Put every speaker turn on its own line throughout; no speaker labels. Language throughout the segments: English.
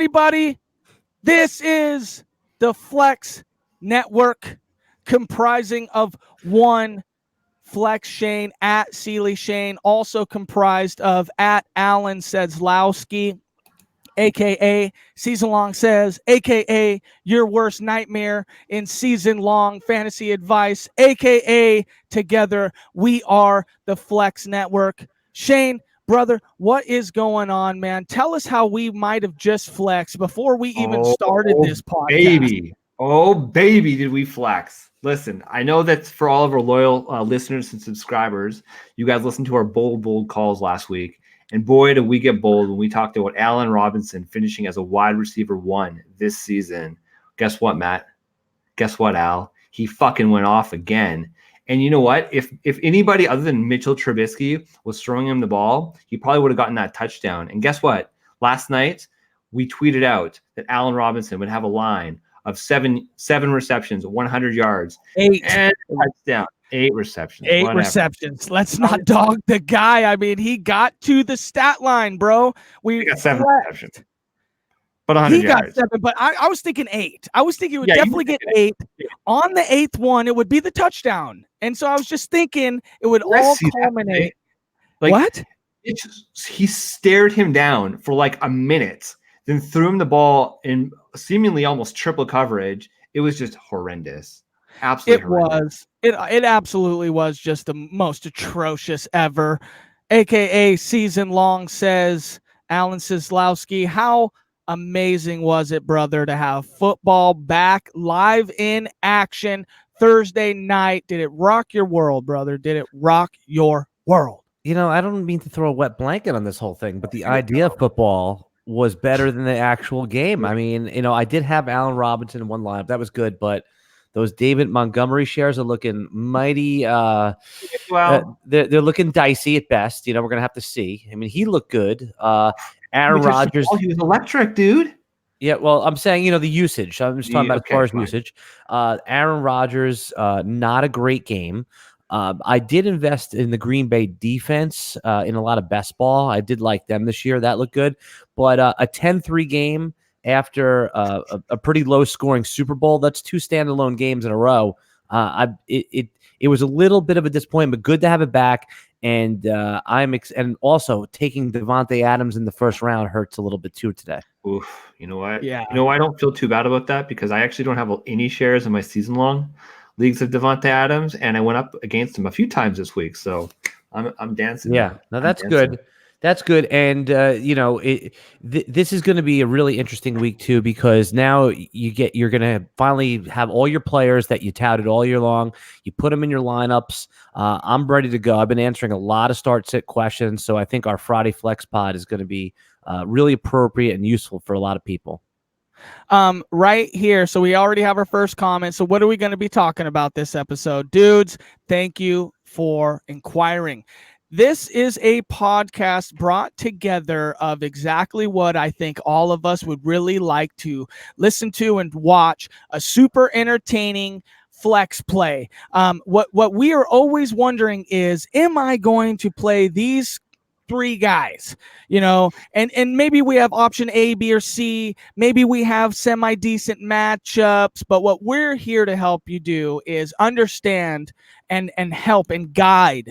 everybody. This is the Flex Network, comprising of one Flex Shane at Sealy Shane, also comprised of at Alan Sedlowski, aka Season Long Says, aka Your Worst Nightmare in Season Long Fantasy Advice, aka Together We Are the Flex Network. Shane, brother, what is going on, man? Tell us how we might have just flexed before we even started this podcast.
Baby, did we flex. Listen, I know that for all of our loyal listeners and subscribers, you guys listened to our bold calls last week. And boy, did we get bold when we talked about Allen Robinson finishing as a wide receiver 1 this season. Guess what, Matt? Guess what, Al? He fucking went off again. And you know what? If anybody other than Mitchell Trubisky was throwing him the ball, he probably would have gotten that touchdown. And guess what? Last night, we tweeted out that Allen Robinson would have a line of seven receptions, 100 yards,
8
and a touchdown. 8 receptions.
8
whatever.
receptions. Let's not dog the guy. I mean, he got to the stat line, bro.
He got 7 receptions. But 100
he
yards.
got 7, but I was thinking 8. I was thinking it would definitely get 8. On the 8th one, it would be the touchdown. And so I was just thinking it would all culminate. What?
He stared him down for like a minute, then threw him the ball in seemingly almost triple coverage. It was just horrendous. Absolutely horrendous.
It absolutely was just the most atrocious ever. AKA Season Long Says, Alan Sedlowski. How amazing was it, brother, to have football back live in action Thursday night? Did it rock your world, brother? Did it rock your world?
You know, I don't mean to throw a wet blanket on this whole thing, but the idea of football was better than the actual game. I mean, you know, I did have Allen Robinson in one lineup. That was good, but those David Montgomery shares are looking mighty. They're looking dicey at best. You know, we're going to have to see. I mean, he looked good. Aaron Rodgers.
He was electric, dude.
Yeah, well, I'm saying, you know, the usage. I'm just talking about as far as usage. Aaron Rodgers, not a great game. I did invest in the Green Bay defense in a lot of best ball. I did like them this year. That looked good. But a 10-3 game after a pretty low-scoring Super Bowl, that's 2 standalone games in a row. It was a little bit of a disappointment, but good to have it back. And and also taking Devontae Adams in the first round hurts a little bit too today.
Oof, you know what?
Yeah.
You know why I don't feel too bad about that? Because I actually don't have any shares in my season-long leagues of Devontae Adams, and I went up against him a few times this week. So I'm dancing.
Yeah, no, that's good. That's good. And, you know, this is going to be a really interesting week, too, because now you're going to finally have all your players that you touted all year long. You put them in your lineups. I'm ready to go. I've been answering a lot of start-sit questions, so I think our Friday Flex Pod is going to be really appropriate and useful for a lot of people.
Right here. So we already have our first comment. So what are we going to be talking about this episode? Dudes, thank you for inquiring. This is a podcast brought together of exactly what I think all of us would really like to listen to and watch: a super entertaining flex play. What we are always wondering is, am I going to play these 3 guys, you know, and maybe we have option A, B, or C. Maybe we have semi-decent matchups, but what we're here to help you do is understand and help and guide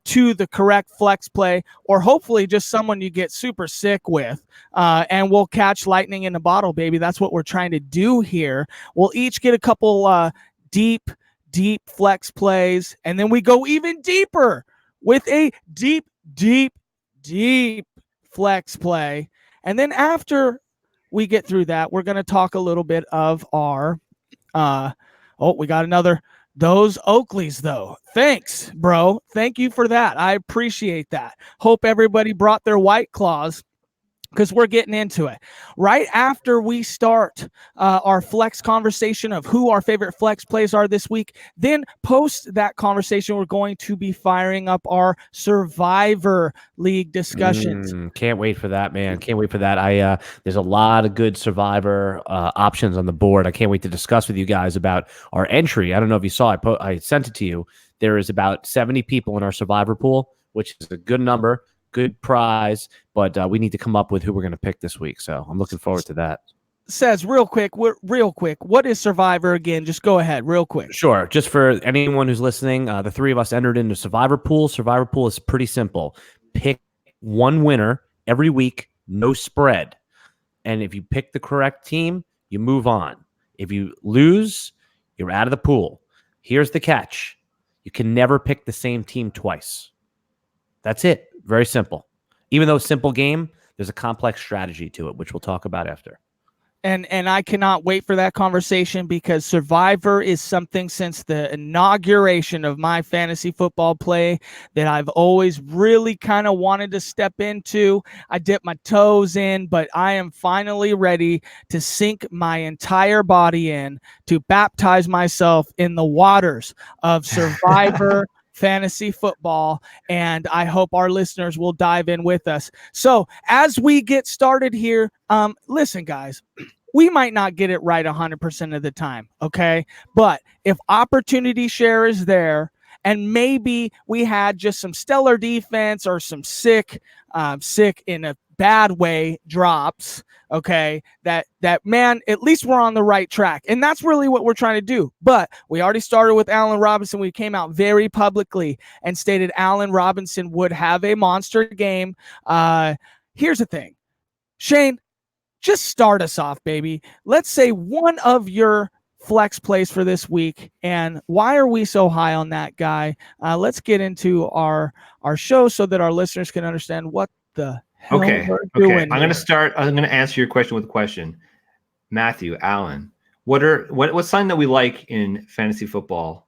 to the correct flex play, or hopefully just someone you get super sick with, and we'll catch lightning in a bottle, baby. That's what we're trying to do here. We'll each get a couple deep flex plays, and then we go even deeper with a deep flex play. And then after we get through that, we're going to talk a little bit of our we got another those Oakleys, though. Thanks, bro. Thank you for that. I appreciate that. Hope everybody brought their White Claws, because we're getting into it. Right after we start our flex conversation of who our favorite flex plays are this week, then post that conversation, we're going to be firing up our Survivor League discussions.
Can't wait for that, man. Can't wait for that. There's a lot of good Survivor options on the board. I can't wait to discuss with you guys about our entry. I don't know if you saw, I sent it to you. There is about 70 people in our Survivor pool, which is a good number. good prize, but we need to come up with who we're going to pick this week. So I'm looking forward to that.
Says real quick, what is Survivor again? Just go ahead real quick.
Sure. Just for anyone who's listening, the three of us entered into Survivor Pool. Survivor Pool is pretty simple. Pick one winner every week, no spread. And if you pick the correct team, you move on. If you lose, you're out of the pool. Here's the catch. You can never pick the same team twice. That's it. Very simple. Even though it's a simple game, there's a complex strategy to it, which we'll talk about after.
And I cannot wait for that conversation, because Survivor is something since the inauguration of my fantasy football play that I've always really kind of wanted to step into. I dip my toes in, but I am finally ready to sink my entire body in, to baptize myself in the waters of Survivor fantasy football, and I hope our listeners will dive in with us. So as we get started here, listen, guys, we might not get it right 100% of the time, okay? But if opportunity share is there, and maybe we had just some stellar defense or some sick in a bad way drops, okay, that man, at least we're on the right track. And that's really what we're trying to do. But we already started with Allen Robinson. We came out very publicly and stated Allen Robinson would have a monster game. Here's the thing, Shane, just start us off, baby. Let's say one of your flex plays for this week, and why are we so high on that guy? Let's get into our show so that our listeners can understand what the hell we're doing.
I'm going to answer your question with a question. Matthew, Allen, what's something that we like in fantasy football?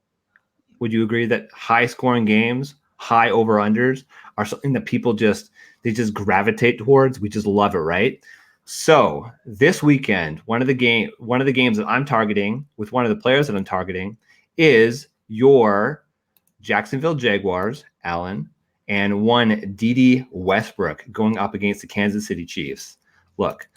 Would you agree that high scoring games, high over unders are something that people just gravitate towards? We just love it, right? So this weekend, one of the games that I'm targeting with one of the players that I'm targeting is your Jacksonville Jaguars, Allen, and one Dede Westbrook going up against the Kansas City Chiefs. Look,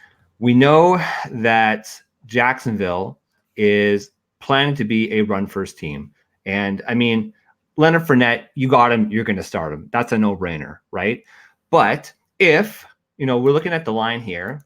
we know that Jacksonville is planning to be a run-first team. And, I mean, Leonard Fournette, you got him, you're going to start him. That's a no-brainer, right? But if, we're looking at the line here,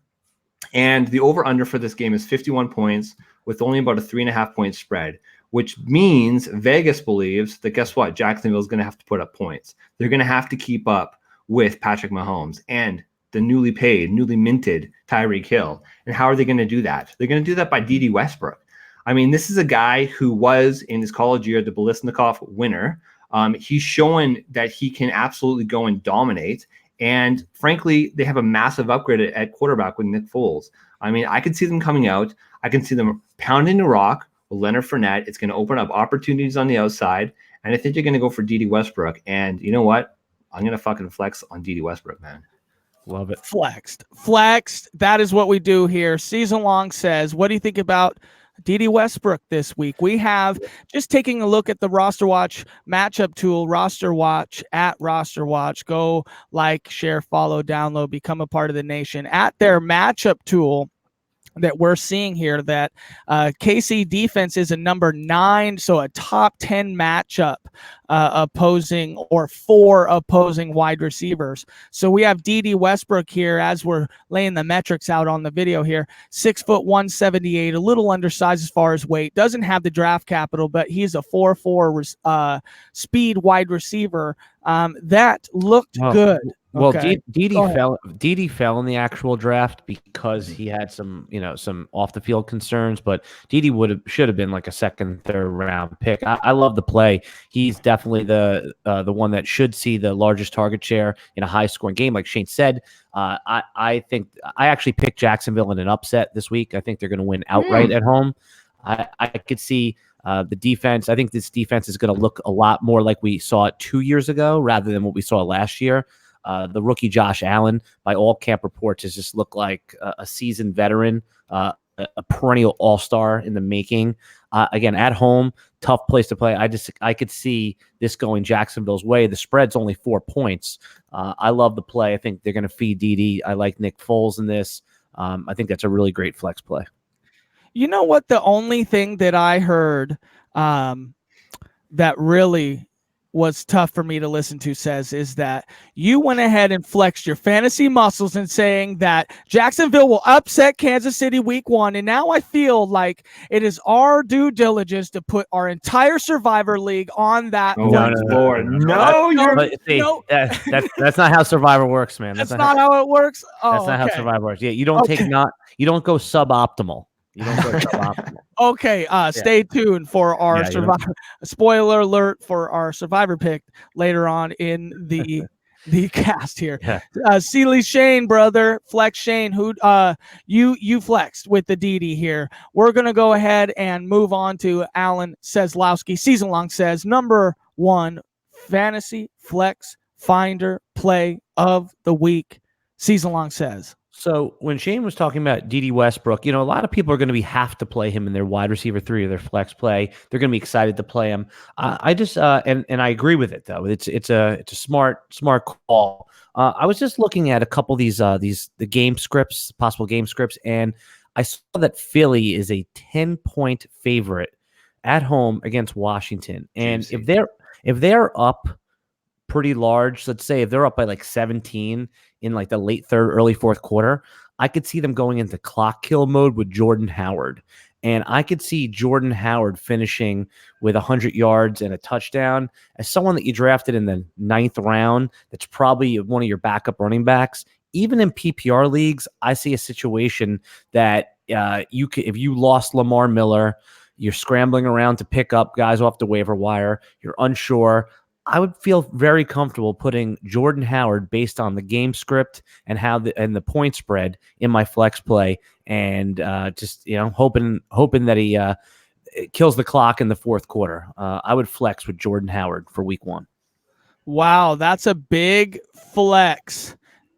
and the over-under for this game is 51 points with only about a 3.5-point spread, which means Vegas believes that, guess what? Jacksonville is going to have to put up points. They're going to have to keep up with Patrick Mahomes and the newly minted Tyreek Hill. And how are they going to do that? They're going to do that by Dede Westbrook. I mean, this is a guy who was in his college year the Biletnikoff winner. He's shown that he can absolutely go and dominate. And frankly, they have a massive upgrade at quarterback with Nick Foles. I mean, I could see them coming out. I can see them pounding the rock with Leonard Fournette. It's going to open up opportunities on the outside. And I think they're going to go for Dede Westbrook. And you know what? I'm going to fucking flex on Dede Westbrook, man.
Love it.
Flexed. That is what we do here. Season Long says, what do you think about Dede Westbrook this week? We have, just taking a look at the Roster Watch matchup tool, Roster Watch, at Roster Watch. Go like, share, follow, download, become a part of the nation. At their matchup tool that we're seeing here, that KC defense is a number 9, so a top 10 matchup opposing, or 4 opposing wide receivers. So we have Dede Westbrook here, as we're laying the metrics out on the video here. 6 foot 178, a little undersized as far as weight, doesn't have the draft capital, but he's a 4.4 speed wide receiver. That looked good.
Well,
Okay.
Dede fell in the actual draft because he had some off the field concerns, but Dede should have been like a second, third round pick. I love the play. He's definitely the one that should see the largest target share in a high scoring game. Like Shane said, I think I actually picked Jacksonville in an upset this week. I think they're going to win outright at home. I could see the defense. I think this defense is going to look a lot more like we saw it 2 years ago rather than what we saw last year. The rookie Josh Allen, by all camp reports, has just looked like a seasoned veteran, a perennial all-star in the making. Again, at home, tough place to play. I could see this going Jacksonville's way. The spread's only 4 points. I love the play. I think they're going to feed Dede. I like Nick Foles in this. I think that's a really great flex play.
You know what? The only thing that I heard that really was tough for me to listen to, says, is that you went ahead and flexed your fantasy muscles in saying that Jacksonville will upset Kansas City week 1. And now I feel like it is our due diligence to put our entire Survivor League on that.
Oh, Lord. No,
that's not how Survivor works, man.
That's not how it works. Oh,
that's not how Survivor works. Yeah, you don't you don't go suboptimal. You don't go suboptimal.
Okay, stay tuned for our Survivor. Spoiler alert for our Survivor pick later on in the cast here. Yeah. Sealy Shane, brother, Flex Shane, who you flexed with the DD here. We're gonna go ahead and move on to Alan Seslowski. Season Long says number 1 fantasy flex finder play of the week. Season Long says.
So when Shane was talking about D.D. Westbrook, a lot of people are going to have to play him in their wide receiver 3 or their flex play. They're going to be excited to play him. I just and I agree with it though. It's a smart call. I was just looking at a couple of the game scripts, possible game scripts, and I saw that Philly is a 10-point favorite at home against Washington. And if they're up pretty large, let's say if they're up by like 17 in like the late third, early fourth quarter, I could see them going into clock kill mode with Jordan Howard. And I could see Jordan Howard finishing with 100 yards and a touchdown. As someone that you drafted in the 9th round, that's probably one of your backup running backs. Even in PPR leagues, I see a situation that if you lost Lamar Miller, you're scrambling around to pick up guys off the waiver wire, you're unsure, I would feel very comfortable putting Jordan Howard based on the game script and the point spread in my flex play, and just hoping that he kills the clock in the fourth quarter. I would flex with Jordan Howard for week 1.
Wow, that's a big flex.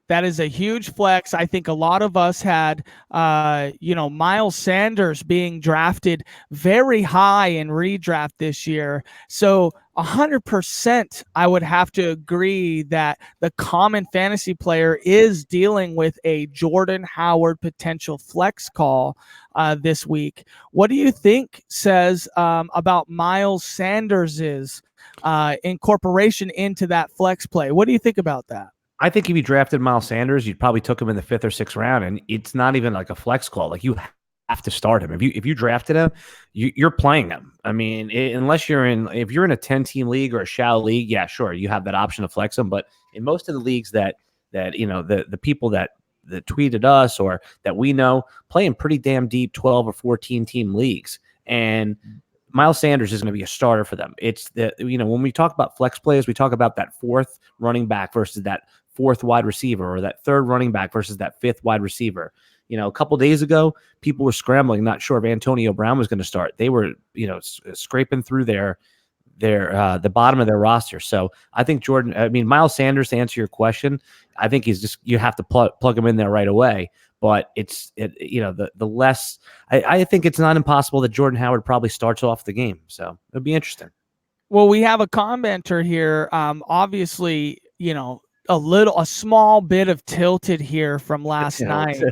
That is a huge flex. I think a lot of us had, Miles Sanders being drafted very high in redraft this year. So 100%, I would have to agree that the common fantasy player is dealing with a Jordan Howard potential flex call this week. What do you think says about Miles Sanders's incorporation into that flex play? What do you think about that?
I think if you drafted Miles Sanders, you'd probably took him in the 5th or 6th round, and it's not even like a flex call. Like, you have to start him. If you drafted him, you're playing him. I mean, if you're in a 10-team league or a shallow league, yeah, sure, you have that option to flex him. But in most of the leagues that the people that tweeted us or that we know play in pretty damn deep 12 or 14 team leagues, and Miles Sanders is going to be a starter for them. It's when we talk about flex players, we talk about that 4th running back versus that 4th wide receiver, or that 3rd running back versus that 5th wide receiver. A couple days ago, people were scrambling, not sure if Antonio Brown was going to start. They were, scraping through the bottom of their roster. So I think Miles Sanders, to answer your question, I think you have to plug him in there right away. But I think it's not impossible that Jordan Howard probably starts off the game. So it'll be interesting.
Well, we have a commenter here. Obviously, a small bit of tilted here from last night.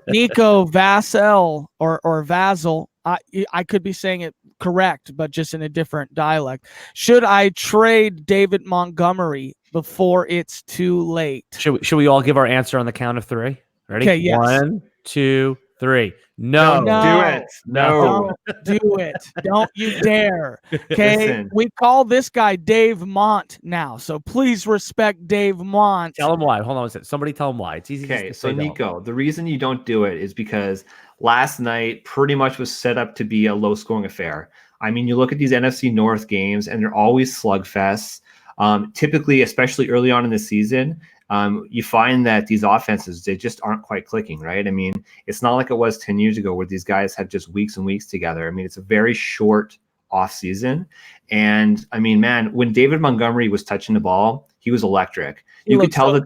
Nico Vassell or Vazel. I could be saying it correct, but just in a different dialect. Should I trade David Montgomery before it's too late?
Should we all give our answer on the count of 3? Ready?
Okay, yes.
1, 2, 3. No.
Do it. No.
Don't do it. Don't you dare. Okay. We call this guy Dave Mont now. So please respect Dave Mont.
Tell him why. Hold on a second. Somebody tell him why. It's easy.
Okay. So Nico, the reason you don't do it is because last night pretty much was set up to be a low scoring affair. I mean, you look at these NFC North games and they're always slugfests. Typically, especially early on in the season, you find that these offenses, they just aren't quite clicking, right? I mean, it's not like it was 10 years ago where these guys had just weeks and weeks together. I mean, it's a very short off season. And I mean, man, when David Montgomery was touching the ball, he was electric. You could tell that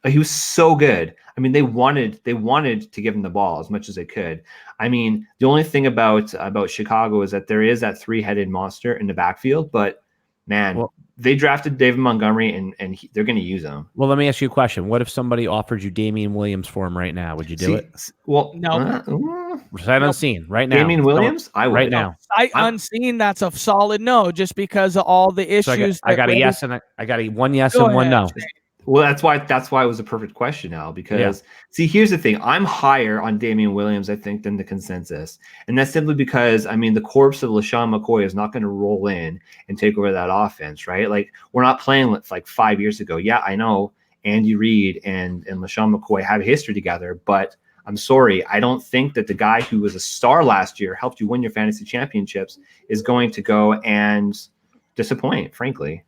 he was so good. I mean, they wanted to give him the ball as much as they could. I mean, the only thing about Chicago is that there is that 3-headed monster in the backfield, but man, they drafted David Montgomery, and they're going to use him.
Well, let me ask you a question. What if somebody offered you Damian Williams for him right now? Would you do it?
Well,
no.
Sight unseen, right now.
Damian Williams? I would.
Right now.
Sight unseen, that's a solid no, just because of all the issues.
So I got a yes and I got a one yes and one no.
Well, that's why it was a perfect question, Al, because see, here's the thing. I'm higher on Damian Williams, I think, than the consensus. And that's simply because, I mean, the corpse of LaShawn McCoy is not going to roll in and take over that offense, right? Like, we're not playing with like 5 years ago. Yeah, I know Andy Reid and LaShawn McCoy have history together, but I'm sorry. I don't think that the guy who was a star last year, helped you win your fantasy championships, is going to go and disappoint, frankly.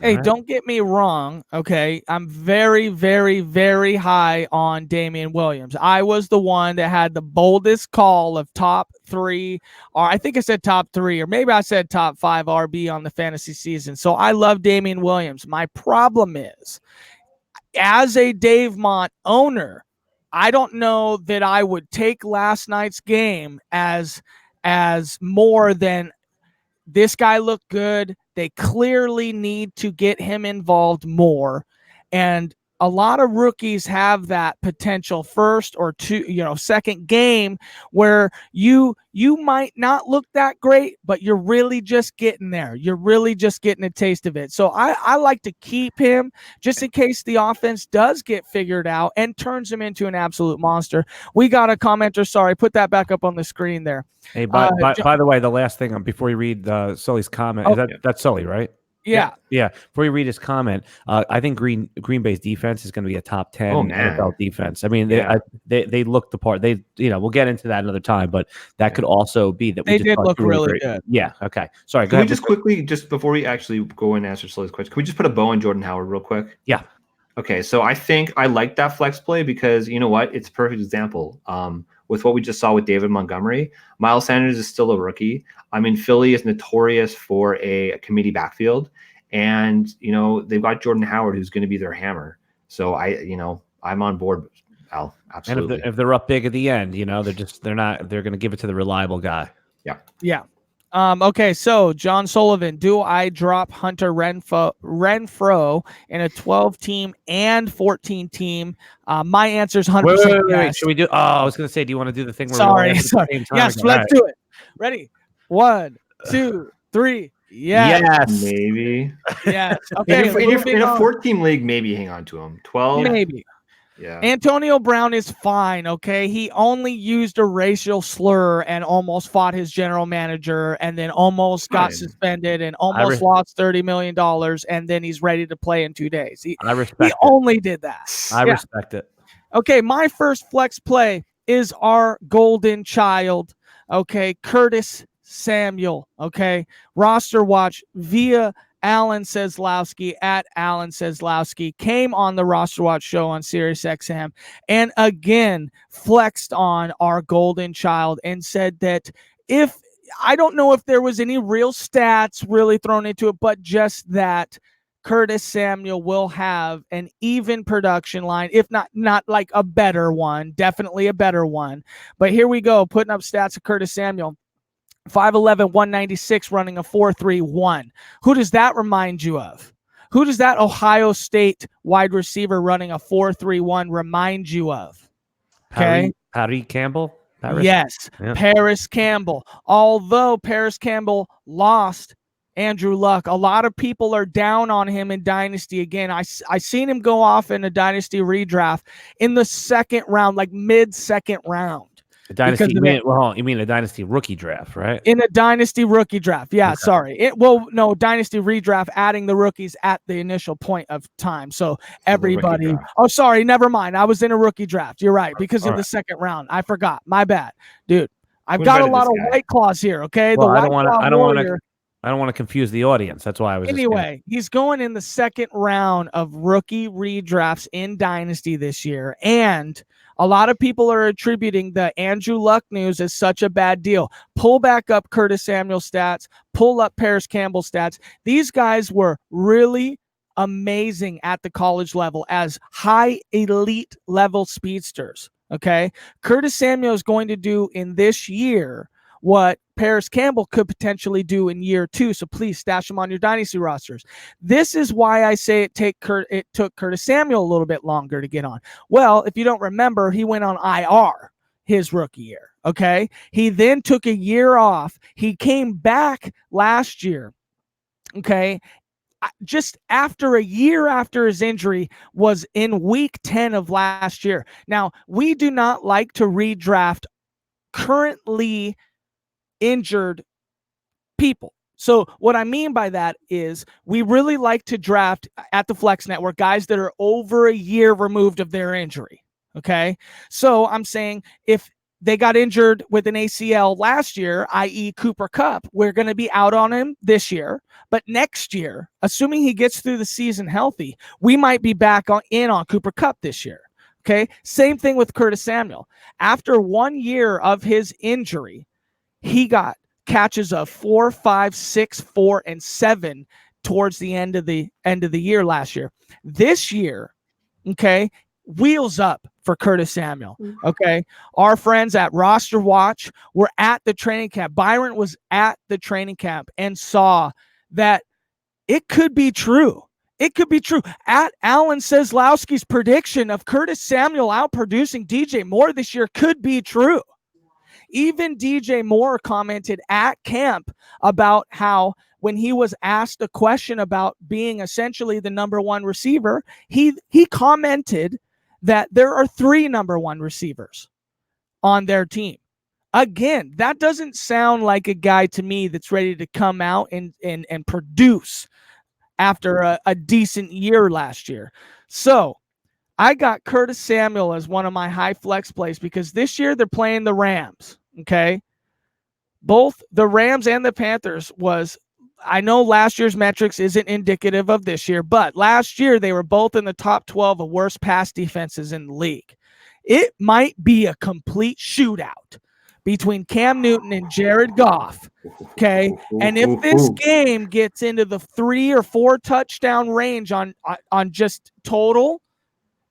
Hey, don't get me wrong, okay? I'm very, very, very high on Damian Williams. I was the one that had the boldest call of top 3, or I think I said top 3, or maybe I said top 5 RB on the fantasy season. So I love Damian Williams. My problem is, as a Dave Mont owner, I don't know that I would take last night's game as more than this guy looked good. They clearly need to get him involved more. And a lot of rookies have that potential first or second game where you might not look that great, but you're really just getting there. You're really just getting a taste of it. So I like to keep him just in case the offense does get figured out and turns him into an absolute monster. We got a commenter. Sorry, put that back up on the screen there.
Hey, by the way, the last thing before you read Sully's comment, that's Sully, right?
Yeah.
Before you read his comment, I think Green Bay's defense is going to be a top 10 NFL defense. I mean, they look the part. We'll get into that another time, but that could also be that
they did look really good.
Yeah. Okay. Sorry.
Can we just quickly, just before we actually go and answer Sully's question, can we just put a bow on Jordan Howard real quick?
Yeah.
Okay. So I think I like that flex play because you know what? It's a perfect example. With what we just saw with David Montgomery, Miles Sanders is still a rookie. I mean, Philly is notorious for a committee backfield, and they've got Jordan Howard, who's going to be their hammer. So I'm on board, Al. Absolutely.
And if they're up big at the end, they're going to give it to the reliable guy.
Yeah.
Yeah. Okay, so John Sullivan, do I drop Hunter Renfrow in a 12-team and 14-team? My answer is 100%
wait. Should we do? Oh, I was going to say, do you want to do the thing where
sorry.
Yes,
let's do it. Ready? 1, 2, 3.
Yes.
Maybe.
Yes. Okay.
in a 4-team league, maybe hang on to him. 12.
Maybe.
Yeah.
Antonio Brown is fine, okay? He only used a racial slur and almost fought his general manager and then almost got suspended and almost lost $30 million, and then he's ready to play in 2 days.
I respect it.
He only did that.
I respect it.
Okay, my first flex play is our golden child, okay? Curtis Samuel, okay? Roster watch via Alan Seslowski at Alan Seslowski came on the Roster Watch show on SiriusXM and again flexed on our golden child and said that I don't know if there was any real stats really thrown into it, but just that Curtis Samuel will have an even production line, if not like a better one, definitely a better one. But here we go, putting up stats of Curtis Samuel. 5'11", 196, running a 4.31. Who does that remind you of? Who does that Ohio State wide receiver running a 4.31 remind you of? Okay.
Patty Campbell?
Yes. Yeah. Paris Campbell. Although Paris Campbell lost Andrew Luck, a lot of people are down on him in Dynasty. Again, I seen him go off in a Dynasty redraft in the second round, like mid-second round.
Dynasty, you mean a Dynasty rookie draft, right?
In a Dynasty rookie draft. Yeah, okay. Sorry. Dynasty redraft, adding the rookies at the initial point of time. So everybody. Oh, sorry. Never mind. I was in a rookie draft. You're right. Because of the second round. I forgot. My bad. Dude, I've got a lot of White Claws here, okay?
Well, I don't want to confuse the audience. That's why I was.
Anyway, he's going in the second round of rookie redrafts in Dynasty this year. And a lot of people are attributing the Andrew Luck news as such a bad deal. Pull back up Curtis Samuel stats. Pull up Paris Campbell stats. These guys were really amazing at the college level as high elite level speedsters. Okay. Curtis Samuel is going to do in this year what Paris Campbell could potentially do in year 2. So please stash him on your dynasty rosters. This is why I say it took Curtis Samuel a little bit longer to get on. Well, if you don't remember, he went on IR his rookie year. Okay. He then took a year off. He came back last year. Okay. Just after a year after his injury was in week 10 of last year. Now, we do not like to redraft currently injured people. So what I mean by that is we really like to draft at the Flex Network guys that are over a year removed of their injury. Okay. So I'm saying if they got injured with an ACL last year, i.e. Cooper Kupp, we're going to be out on him this year. But next year, assuming he gets through the season healthy, we might be back in on Cooper Kupp this year. Okay. Same thing with Curtis Samuel. After 1 year of his injury, he got catches of 4, 5, 6, 4, and 7 towards the end of the year last year. This year, okay, wheels up for Curtis Samuel. Okay. Our friends at Roster Watch were at the training camp. Byron was at the training camp and saw that it could be true. It could be true. At Alan Seslowski's prediction of Curtis Samuel outproducing DJ Moore this year could be true. Even DJ Moore commented at camp about how when he was asked a question about being essentially the number 1 receiver, he commented that there are 3 number 1 receivers on their team. Again, that doesn't sound like a guy to me that's ready to come out and produce after a decent year last year. So I got Curtis Samuel as one of my high flex plays because this year they're playing the Rams. Okay. Both the Rams and the Panthers I know last year's metrics isn't indicative of this year, but last year they were both in the top 12 of worst pass defenses in the league. It might be a complete shootout between Cam Newton and Jared Goff. Okay. And if this game gets into the 3 or 4 touchdown range on just total,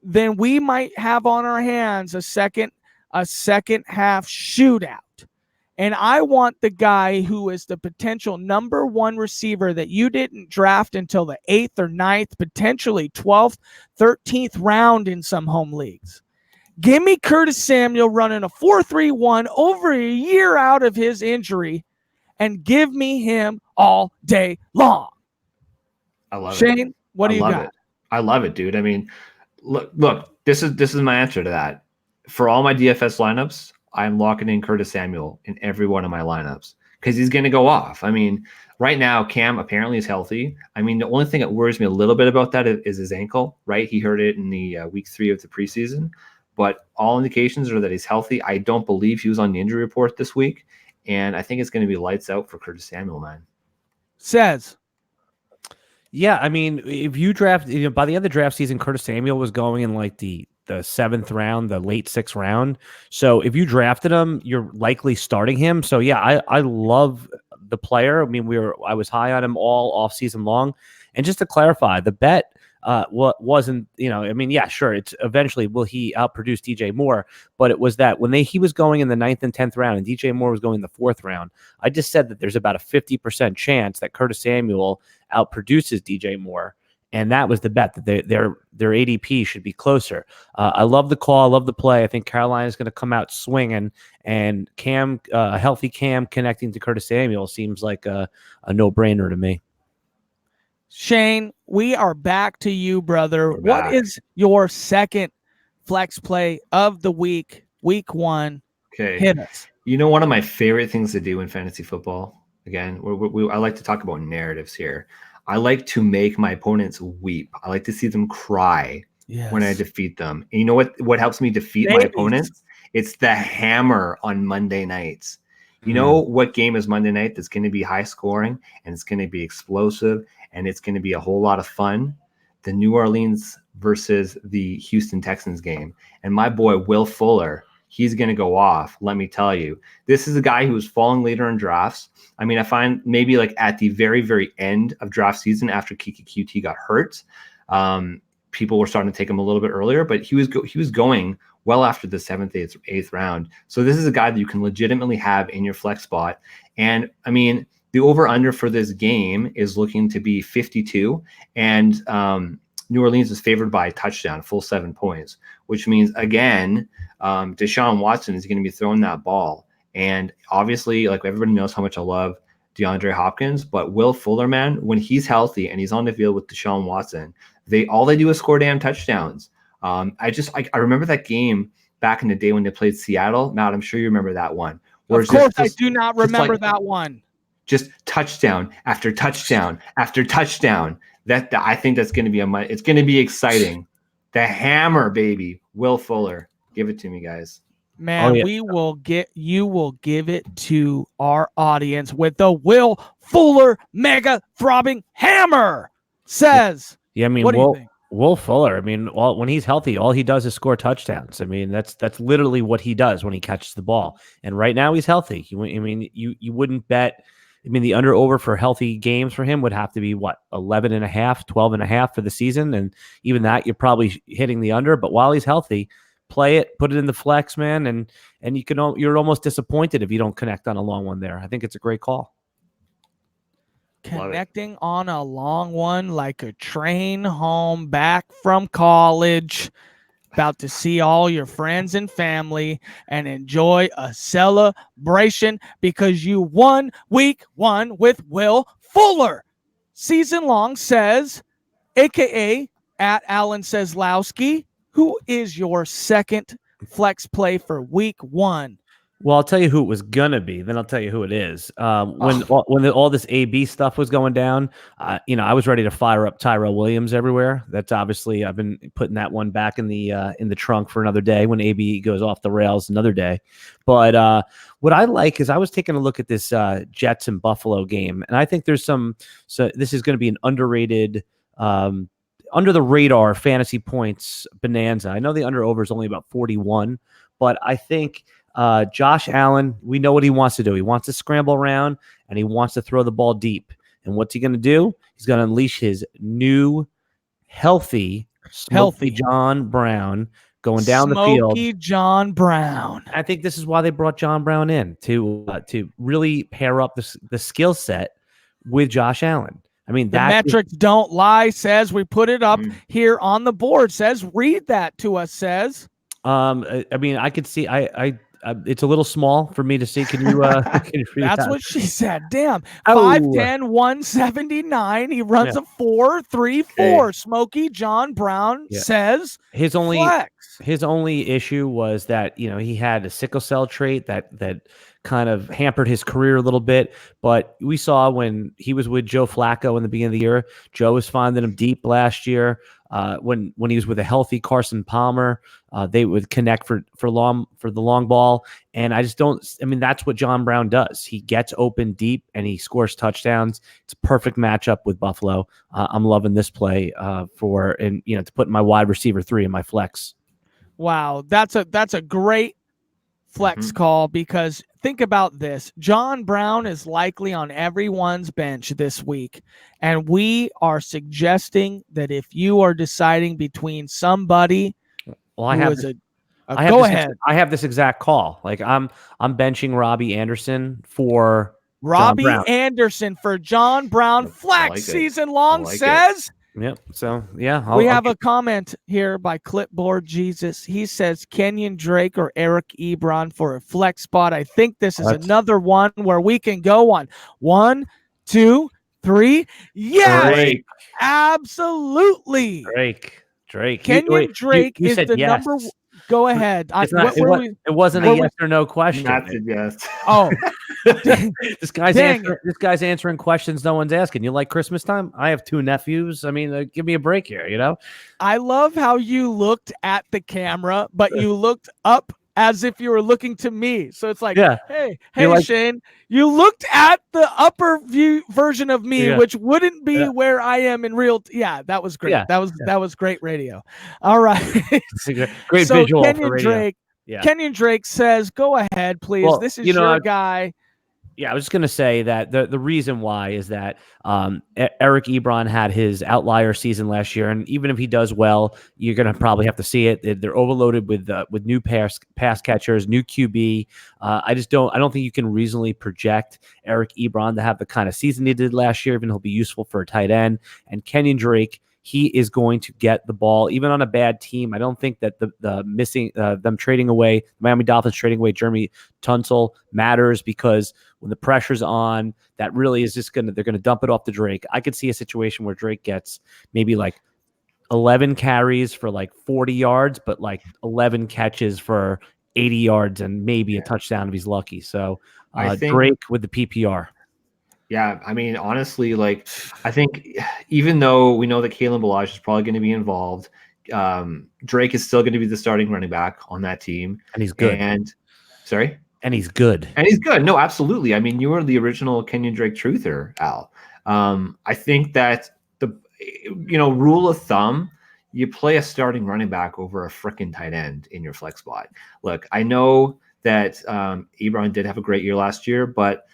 then we might have on our hands a second half shootout. And I want the guy who is the potential number 1 receiver that you didn't draft until the 8th or 9th, potentially 12th, 13th round in some home leagues. Give me Curtis Samuel running a 4.31 over a year out of his injury and give me him all day long.
I love it.
Shane, what do you got?
I love it, dude. I mean, look, this is my answer to that. For all my DFS lineups, I'm locking in Curtis Samuel in every one of my lineups because he's going to go off. I mean, right now, Cam apparently is healthy. I mean, the only thing that worries me a little bit about that is his ankle, right? He hurt it in the week 3 of the preseason, but all indications are that he's healthy. I don't believe he was on the injury report this week, and I think it's going to be lights out for Curtis Samuel, man.
Says.
Yeah, I mean, if you draft, by the end of the draft season, Curtis Samuel was going in like the 7th round, the late 6th round. So if you drafted him, you're likely starting him. So yeah, I love the player. I mean, I was high on him all off season long. And just to clarify, the bet wasn't, I mean, yeah, sure. It's eventually will he outproduce DJ Moore, but it was that when he was going in the 9th and 10th round and DJ Moore was going in the 4th round, I just said that there's about a 50% chance that Curtis Samuel outproduces DJ Moore. And that was the bet that their ADP should be closer. I love the call. I love the play. I think Carolina is going to come out swinging, and Cam, a healthy Cam connecting to Curtis Samuel seems like a no-brainer to me.
Shane, we are back to you, brother. What is your second flex play of the week 1?
Okay.
Hit us.
One of my favorite things to do in fantasy football, again, I like to talk about narratives here. I like to make my opponents weep. I like to see them cry when I defeat them. And you know what helps me defeat my opponents? It's the hammer on Monday nights. You know what game is Monday night that's going to be high scoring and it's going to be explosive and it's going to be a whole lot of fun? The New Orleans versus the Houston Texans game. And my boy, Will Fuller, he's going to go off. Let me tell you, this is a guy who was falling later in drafts. I mean, I find maybe like at the very, very end of draft season after Kiki QT got hurt, people were starting to take him a little bit earlier, but he was going well after the 7th, 8th round. So this is a guy that you can legitimately have in your flex spot. And I mean, the over-under for this game is looking to be 52, and New Orleans is favored by a touchdown, full 7 points, which means, again, Deshaun Watson is going to be throwing that ball. And obviously, like, everybody knows how much I love DeAndre Hopkins, but Will Fuller, man, when he's healthy and he's on the field with Deshaun Watson, all they do is score damn touchdowns. I remember that game back in the day when they played Seattle. Matt, I'm sure you remember that one.
Of course, I do not remember that one.
Just touchdown after touchdown after touchdown. That I think that's going to be it's going to be exciting. The hammer, baby, Will Fuller. Give it to me, guys.
Man, you will give it to our audience with the Will Fuller mega throbbing hammer. Says.
Yeah, I mean,
what do you think?
Will Fuller, I mean, when he's healthy, all he does is score touchdowns. I mean, that's literally what he does when he catches the ball. And right now he's healthy. I mean, you wouldn't bet. I mean, the under over for healthy games for him would have to be 11.5, 12.5 for the season. And even that, you're probably hitting the under. But while he's healthy, play it, put it in the flex, man. And you're almost disappointed if you don't connect on a long one there. I think it's a great call.
Connecting on a long one like a train home back from college. About to see all your friends and family and enjoy a celebration because you won week 1 with Will Fuller. Season long says, AKA at Alan Seslowski, who is your second flex play for week 1?
Well, I'll tell you who it was gonna be. Then I'll tell you who it is. When all this AB stuff was going down, I was ready to fire up Tyrell Williams everywhere. That's obviously I've been putting that one back in the trunk for another day when AB goes off the rails another day. But what I like is I was taking a look at this Jets and Buffalo game, and I think there's so this is going to be an underrated. Under the radar fantasy points bonanza. I know the under over is only about 41, but I think Josh Allen, we know what he wants to do. He wants to scramble around and he wants to throw the ball deep. And what's he going to do? He's going to unleash his new healthy John Brown going down the field.
Smoky John Brown.
I think this is why they brought John Brown in to really pair up the skill set with Josh Allen. I mean,
the metrics don't lie. Says we put it up here on the board. Says read that to us. Says.
I mean, I could see. It's a little small for me to see. Can you? Can you read
That's
that?
what she said. Damn. 5'10", 179. He runs a 4.34. Smoky John Brown says
his only
flex.
His only issue was that he had a sickle cell trait that kind of hampered his career a little bit. But we saw when he was with Joe Flacco in the beginning of the year, Joe was finding him deep last year. When he was with a healthy Carson Palmer, they would connect for the long ball. And that's what John Brown does. He gets open deep and he scores touchdowns. It's a perfect matchup with Buffalo. I'm loving this play to put in my wide receiver 3 in my flex.
Wow, that's a great flex call because think about this. John Brown is likely on everyone's bench this week. And we are suggesting that if you are deciding between somebody
I have this exact call. Like I'm benching Robbie Anderson for
Robbie Anderson for John Brown flex season long says.
Yep. So yeah,
we have a comment here by Clipboard Jesus. He says Kenyon Drake or Eric Ebron for a flex spot. I think this is another one where we can go on 1, 2, 3. Yes,
Drake.
Absolutely.
Drake.
Kenyon Drake is the number. Go ahead.
It wasn't a yes or no question.
That's a yes.
Oh,
this guy's answering questions no one's asking. You like Christmas time? I have 2 nephews. I mean, give me a break here.
I love how you looked at the camera, but you looked up as if you were looking to me. So it's like, hey, Shane, you looked at the upper view version of me, which wouldn't be where I am in real. That was great. That was great radio. All right.
Great
so
visual
Kenyon
for radio.
Drake, Kenyon Drake says, go ahead, please. This is your guy.
Yeah, I was just going to say that the reason why is that Eric Ebron had his outlier season last year, and even if he does well, you're going to probably have to see it. They're overloaded with new pass catchers, new QB. I don't think you can reasonably project Eric Ebron to have the kind of season he did last year. Even he'll be useful for a tight end. And Kenyon Drake, he is going to get the ball even on a bad team. I don't think that the missing them trading away Miami Dolphins trading away Jeremy Tunsil matters, because when the pressure's on, that really is just they're gonna dump it off to Drake. I could see a situation where Drake gets maybe like 11 carries for like 40 yards, but like 11 catches for 80 yards and maybe a touchdown if he's lucky. So I think Drake with the PPR.
Yeah, I mean, honestly, like, I think even though we know that Kalen Ballage is probably going to be involved, Drake is still going to be the starting running back on that team.
And he's good.
And
he's good.
No, absolutely. I mean, you were the original Kenyon Drake truther, Al. I think that rule of thumb, you play a starting running back over a freaking tight end in your flex spot. Look, I know that Ebron did have a great year last year, but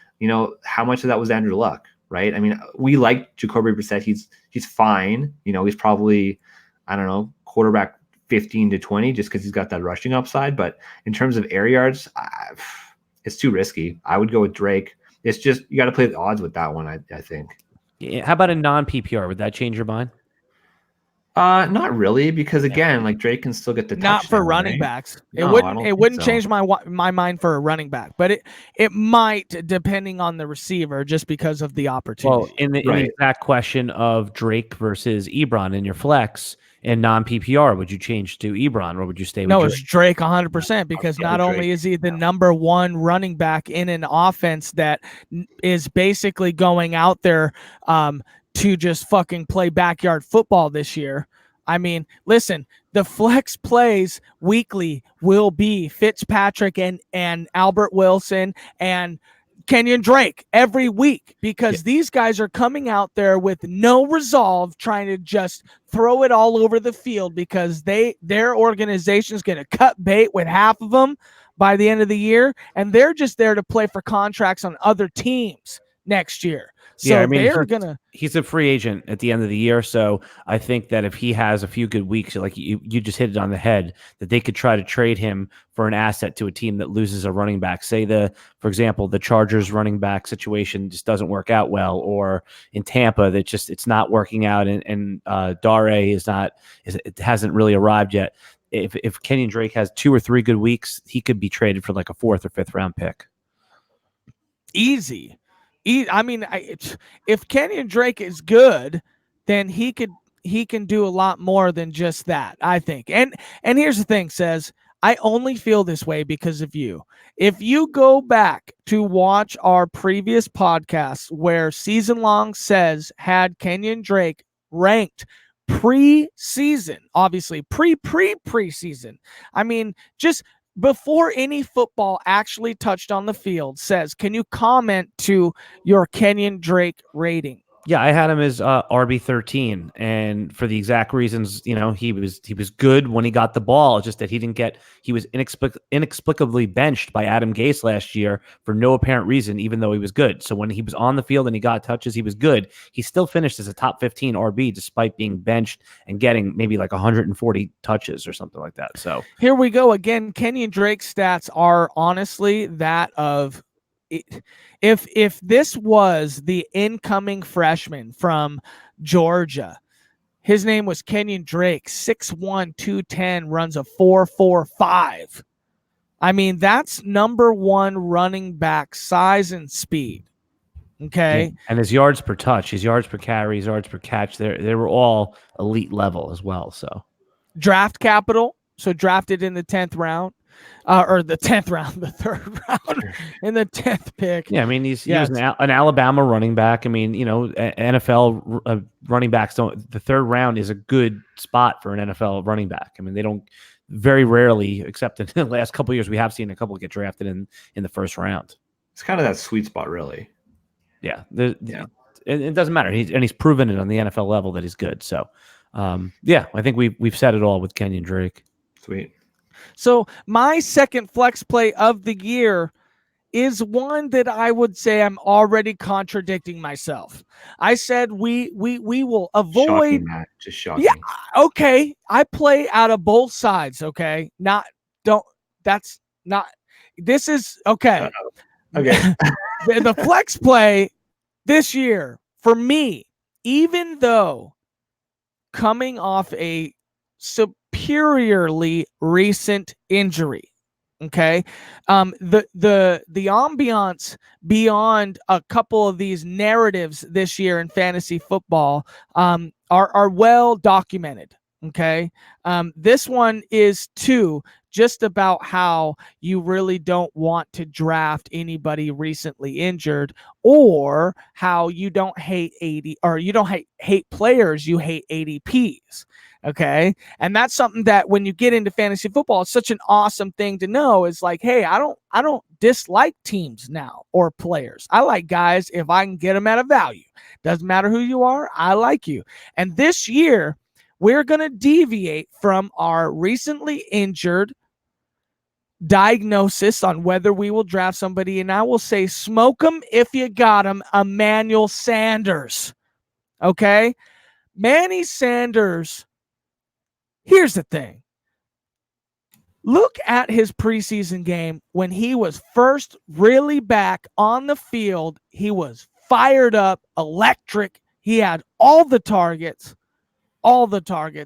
how much of that was Andrew Luck, right? I mean, we like Jacoby Brissett. He's fine. He's probably, I don't know, quarterback 15 to 20 just because he's got that rushing upside. But in terms of air yards, it's too risky. I would go with Drake. It's just, you got to play the odds with that one, I think.
Yeah, how about a non-PPR? Would that change your mind?
Not really, because again, like Drake can still get the touchdown.
Not for running backs. It wouldn't change my mind for a running back, but it might, depending on the receiver, just because of the opportunity.
Well, in the exact question of Drake versus Ebron in your flex and non-PPR, would you change to Ebron or would you stay with Drake?
No, it's Drake 100%, because not only is he the number one running back in an offense that is basically going out there to just fucking play backyard football this year. I mean, listen, the flex plays weekly will be Fitzpatrick and Albert Wilson and Kenyon Drake every week, because these guys are coming out there with no resolve, trying to just throw it all over the field, because their organization is going to cut bait with half of them by the end of the year, and they're just there to play for contracts on other teams next year. So I mean,
he's a free agent at the end of the year. So I think that if he has a few good weeks, like you just hit it on the head, that they could try to trade him for an asset to a team that loses a running back. Say for example, the Chargers running back situation just doesn't work out well, or in Tampa that it's not working out, and Dare it hasn't really arrived yet. If Kenyon Drake has 2 or 3 good weeks, he could be traded for like a 4th or 5th round pick.
Easy. I mean, if Kenyon Drake is good, then he can do a lot more than just that, I think. And here's the thing, says I only feel this way because of you. If you go back to watch our previous podcasts where Season Long Says had Kenyon Drake ranked pre-season, obviously preseason. I mean, just before any football actually touched on the field, says, can you comment to your Kenyon Drake rating?
Yeah, I had him as RB13, and for the exact reasons, he was good when he got the ball. It's just that he was inexplicably benched by Adam Gase last year for no apparent reason, even though he was good. So when he was on the field and he got touches, he was good. He still finished as a top 15 RB despite being benched and getting maybe like 140 touches or something like that. So
here we go again. Kenyon Drake's stats are honestly that of, if this was the incoming freshman from Georgia, his name was Kenyon Drake, 6'1", 210, runs a 4.45. I mean, that's number one running back size and speed. Okay.
Yeah. And his yards per touch, his yards per carry, his yards per catch, they were all elite level as well. So
draft capital. So drafted in the 10th round. Or the 10th round, the 3rd round, in the 10th pick.
Yeah, I mean, he was an Alabama running back. I mean, NFL running backs don't. The 3rd round is a good spot for an NFL running back. I mean, they don't very rarely, except in the last couple of years, we have seen a couple get drafted in the 1st round.
It's kind of that sweet spot, really.
Yeah, it doesn't matter. He's proven it on the NFL level that he's good. So, I think we've said it all with Kenyon Drake.
Sweet.
So my second flex play of the year is one that I would say I'm already contradicting myself. I said we will avoid.
Shocking, Matt. Just shocking.
Yeah, okay. I play out of both sides. Okay, That's not. This is okay.
Okay.
The flex play this year for me, even though coming off a superiorly recent injury. Okay. The ambiance beyond a couple of these narratives this year in fantasy football are well documented. Okay. This one is too just about how you really don't want to draft anybody recently injured, or how you don't hate 80, or you don't hate players, you hate ADPs. Okay. And that's something that when you get into fantasy football, it's such an awesome thing to know. Is like, hey, I don't dislike teams now or players. I like guys if I can get them at a value. Doesn't matter who you are, I like you. And this year, we're going to deviate from our recently injured diagnosis on whether we will draft somebody. And I will say, smoke them if you got him, Emmanuel Sanders. Okay. Manny Sanders. Here's the thing. Look at his preseason game when he was first really back on the field. He was fired up, electric. He had all the targets.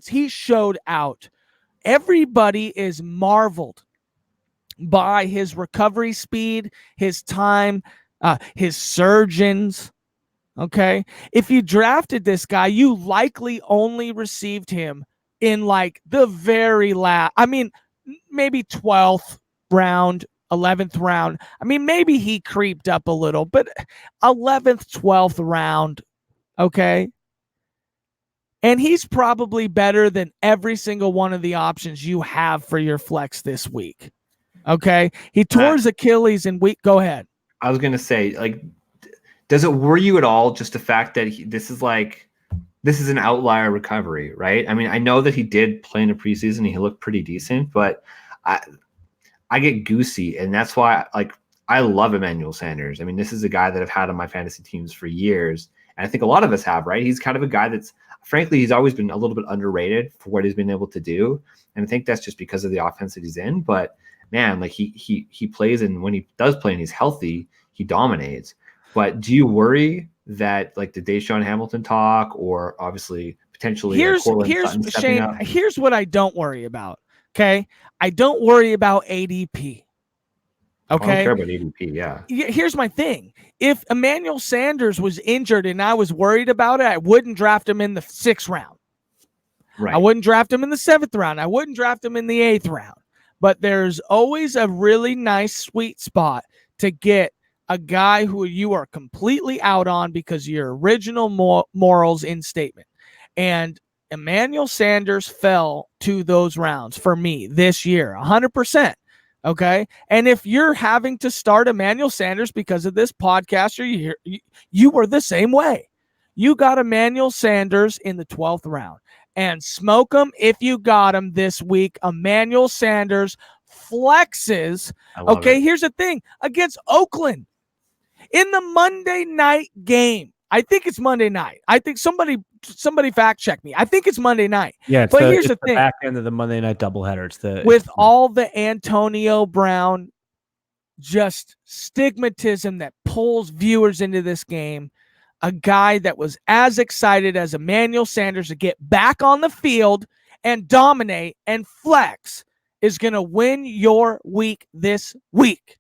He showed out. Everybody is marveled by his recovery speed, his time, his surgeons. Okay. If you drafted this guy, you likely only received him in like the very last, maybe 12th round, 11th round. Maybe he creeped up a little, but 11th, 12th round. Okay. And he's probably better than every single one of the options you have for your flex this week. Okay. He tore his Achilles in week. Go ahead.
I was going to say, like, does it worry you at all just the fact that this is an outlier recovery, right? I know that he did play in the preseason. He looked pretty decent, but I get goosey, and that's why I love Emmanuel Sanders. This is a guy that I've had on my fantasy teams for years, and I think a lot of us have, right? He's kind of a guy that's, frankly, he's always been a little bit underrated for what he's been able to do, and I think that's just because of the offense that he's in. But man, like he plays, and when he does play and he's healthy, he dominates. But do you worry that like the Deshaun Hamilton talk, or obviously potentially
here's Shane, here's what I don't worry about. Okay. I don't worry about ADP. Okay.
I don't care about ADP. Yeah.
Here's my thing. If Emmanuel Sanders was injured and I was worried about it, I wouldn't draft him in the 6th round.
Right.
I wouldn't draft him in the 7th round. I wouldn't draft him in the 8th round. But there's always a really nice sweet spot to get a guy who you are completely out on because of your original morals in statement. And Emmanuel Sanders fell to those rounds for me this year, 100%. Okay. And if you're having to start Emmanuel Sanders because of this podcast, or you were the same way. You got Emmanuel Sanders in the 12th round, and smoke him if you got him this week. Emmanuel Sanders flexes. Okay. Here's the thing against Oakland. In the Monday night game, I think it's Monday night. I think somebody fact check me. I think it's Monday night.
Yeah,
but here's the thing:
back end of the Monday night doubleheader.
It's all the Antonio Brown just stigmatism that pulls viewers into this game. A guy that was as excited as Emmanuel Sanders to get back on the field and dominate and flex is going to win your week this week.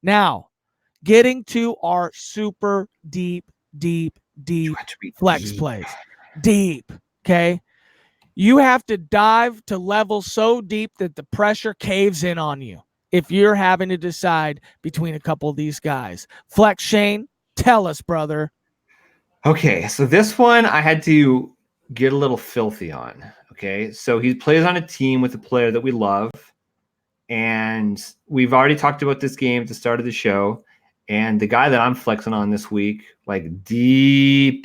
Now, getting to our super deep flex plays. Deep, okay? You have to dive to levels so deep that the pressure caves in on you if you're having to decide between a couple of these guys. Flex Shane, tell us, brother.
Okay, so this one I had to get a little filthy on, okay? So he plays on a team with a player that we love, and we've already talked about this game at the start of the show. And the guy that I'm flexing on this week, like deep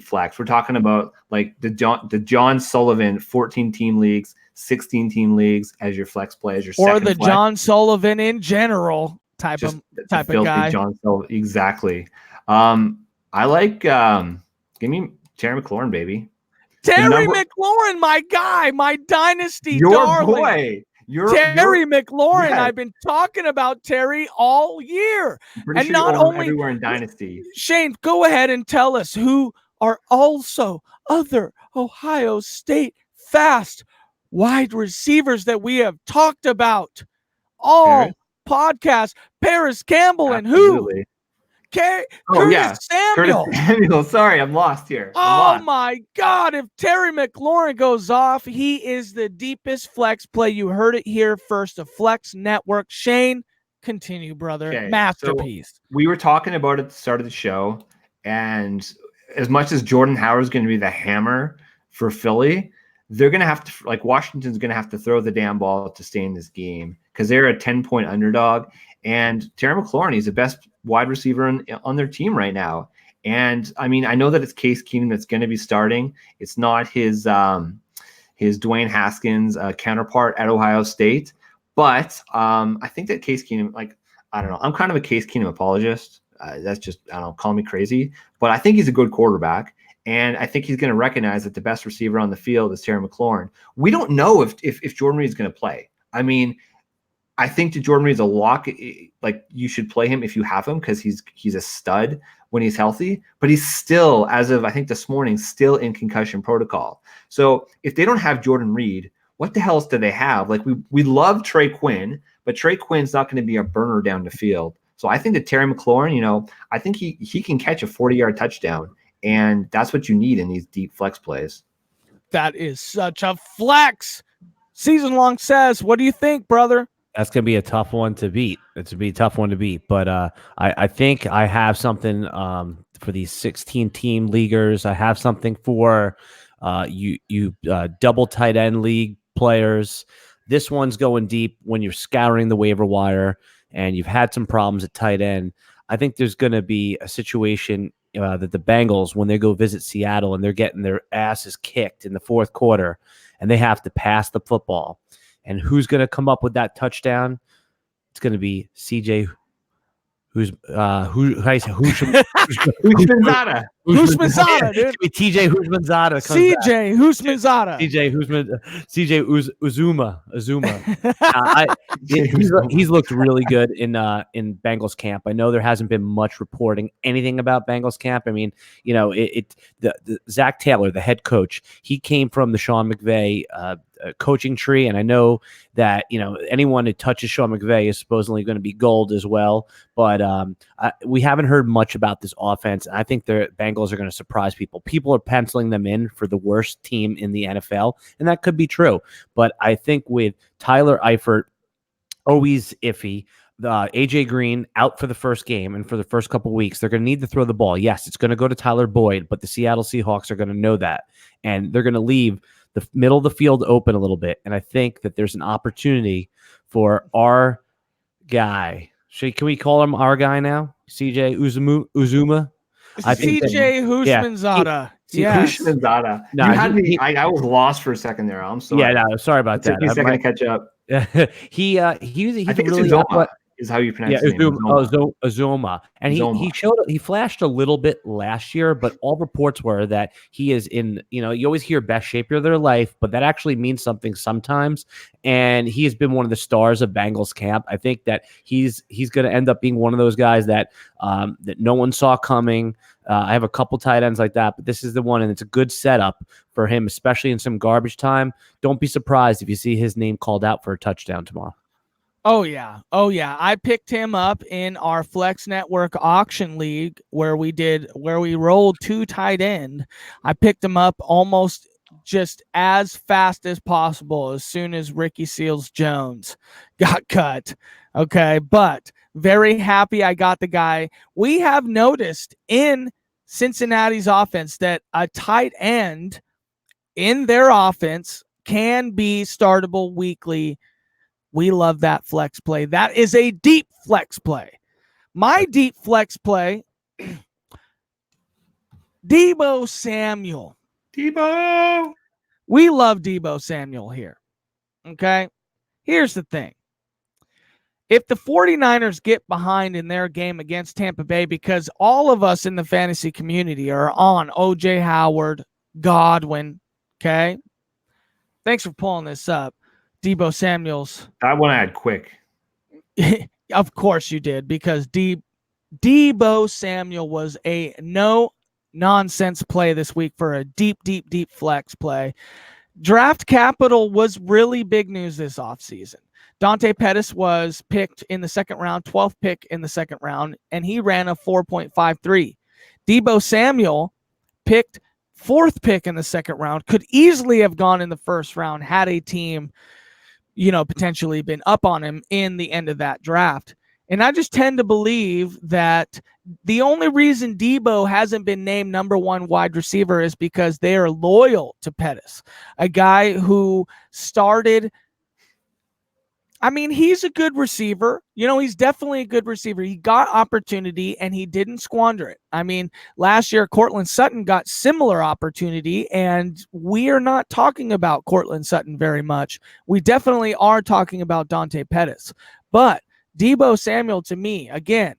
flex. We're talking about like the John Sullivan 14-team leagues, 16-team leagues as your flex play, as your
or
second
the
flex.
John Sullivan in general. type
Just
of
the filthy
guy.
John Sullivan. Exactly. I like give me Terry McLaurin, baby.
Terry McLaurin, my guy, my dynasty
Your
darling.
boy.
Terry McLaurin.
Yes.
I've been talking about Terry all year.
I'm pretty
And
sure
not
you own him
only
everywhere in Dynasty.
Shane, go ahead and tell us who are also other Ohio State fast wide receivers that we have talked about all podcast. Paris Campbell and who? Curtis Samuel.
Curtis Samuel. Sorry, I'm lost here.
Oh my God. If Terry McLaurin goes off, he is the deepest flex play. You heard it here first. A Flex Network. Shane, continue, brother.
Okay,
Masterpiece.
So we were talking about it at the start of the show, and as much as Jordan Howard is going to be the hammer for Philly, they're going to have to, like, Washington's going to have to throw the damn ball to stay in this game because they're a 10-point underdog. And Terry McLaurin is the best wide receiver on their team right now. And I mean, I know that it's Case Keenum that's going to be starting. It's not his Dwayne Haskins counterpart at Ohio State. But I think that Case Keenum, like, I don't know, I'm kind of a Case Keenum apologist. That's just, I don't know, call me crazy. But I think he's a good quarterback. And I think he's going to recognize that the best receiver on the field is Terry McLaurin. We don't know if Jordan Reed is going to play. I mean, I think that Jordan Reed is a lock. Like, you should play him if you have him because he's a stud when he's healthy. But he's still, as of I think this morning, still in concussion protocol. So if they don't have Jordan Reed, what the hell else do they have? Like, we love Trey Quinn, but Trey Quinn's not going to be a burner down the field. So I think that Terry McLaurin, I think he can catch a 40-yard touchdown, and that's what you need in these deep flex plays.
That is such a flex. Season Long says, what do you think, brother?
That's going to be a tough one to beat. It's going to be a tough one to beat. But I think I have something for these 16-team leaguers. I have something for you double tight end league players. This one's going deep when you're scouring the waiver wire and you've had some problems at tight end. I think there's going to be a situation that the Bengals, when they go visit Seattle and they're getting their asses kicked in the fourth quarter and they have to pass the football. And who's going to come up with that touchdown? It's going to be CJ.
Houshmandzadeh.
Houshmandzadeh, dude.
TJ Houshmandzadeh.
CJ Houshmandzadeh.
CJ Uzuma. He's looked really good in Bengals camp. I know there hasn't been much reporting anything about Bengals camp. I mean, the Zach Taylor, the head coach, he came from the Sean McVay coaching tree, and I know that anyone who touches Sean McVay is supposedly going to be gold as well. But we haven't heard much about this offense. I think the Bengals are going to surprise people. People are penciling them in for the worst team in the NFL, and that could be true. But I think with Tyler Eifert, always iffy. AJ Green out for the first game and for the first couple weeks, they're going to need to throw the ball. Yes, it's going to go to Tyler Boyd, but the Seattle Seahawks are going to know that, and they're going to leave the middle of the field open a little bit. And I think that there's an opportunity for our guy. Can we call him our guy now? CJ Uzuma.
CJ Houshmandzadeh. Yes.
Houshmandzadeh. No, you had me. I was lost for a second there. I'm sorry.
Yeah, no, sorry about that.
Took me a second to catch up.
He's
I think
really
it's Uzoma is how you pronounce his name.
Uzoma. And he flashed a little bit last year, but all reports were that he is in, you always hear best shape of their life, but that actually means something sometimes. And he has been one of the stars of Bengals camp. I think that he's going to end up being one of those guys that that no one saw coming. I have a couple tight ends like that, but this is the one, and it's a good setup for him, especially in some garbage time. Don't be surprised if you see his name called out for a touchdown tomorrow.
Oh, yeah. I picked him up in our Flex Network auction league where we rolled 2 tight end. I picked him up almost just as fast as possible as soon as Ricky Seals-Jones got cut. Okay, but very happy I got the guy. We have noticed in Cincinnati's offense that a tight end in their offense can be startable weekly. We love that flex play. That is a deep flex play. My deep flex play, Deebo Samuel.
Deebo.
We love Deebo Samuel here. Okay? Here's the thing. if the 49ers get behind in their game against Tampa Bay, because all of us in the fantasy community are on OJ Howard, Godwin, okay? Thanks for pulling this up. Deebo Samuels.
That one I had quick.
Of course you did, because Deebo Samuel was a no-nonsense play this week for a deep flex play. Draft capital was really big news this offseason. Dante Pettis was picked in the second round, 12th pick in the second round, and he ran a 4.53. Deebo Samuel picked 4th pick in the second round, could easily have gone in the first round had a team, potentially been up on him in the end of that draft. And I just tend to believe that the only reason Deebo hasn't been named number 1 wide receiver is because they are loyal to Pettis, a guy who started. I mean, he's a good receiver. He's definitely a good receiver. He got opportunity and he didn't squander it. I mean, last year, Courtland Sutton got similar opportunity, and we are not talking about Courtland Sutton very much. We definitely are talking about Dante Pettis. But Deebo Samuel, to me, again,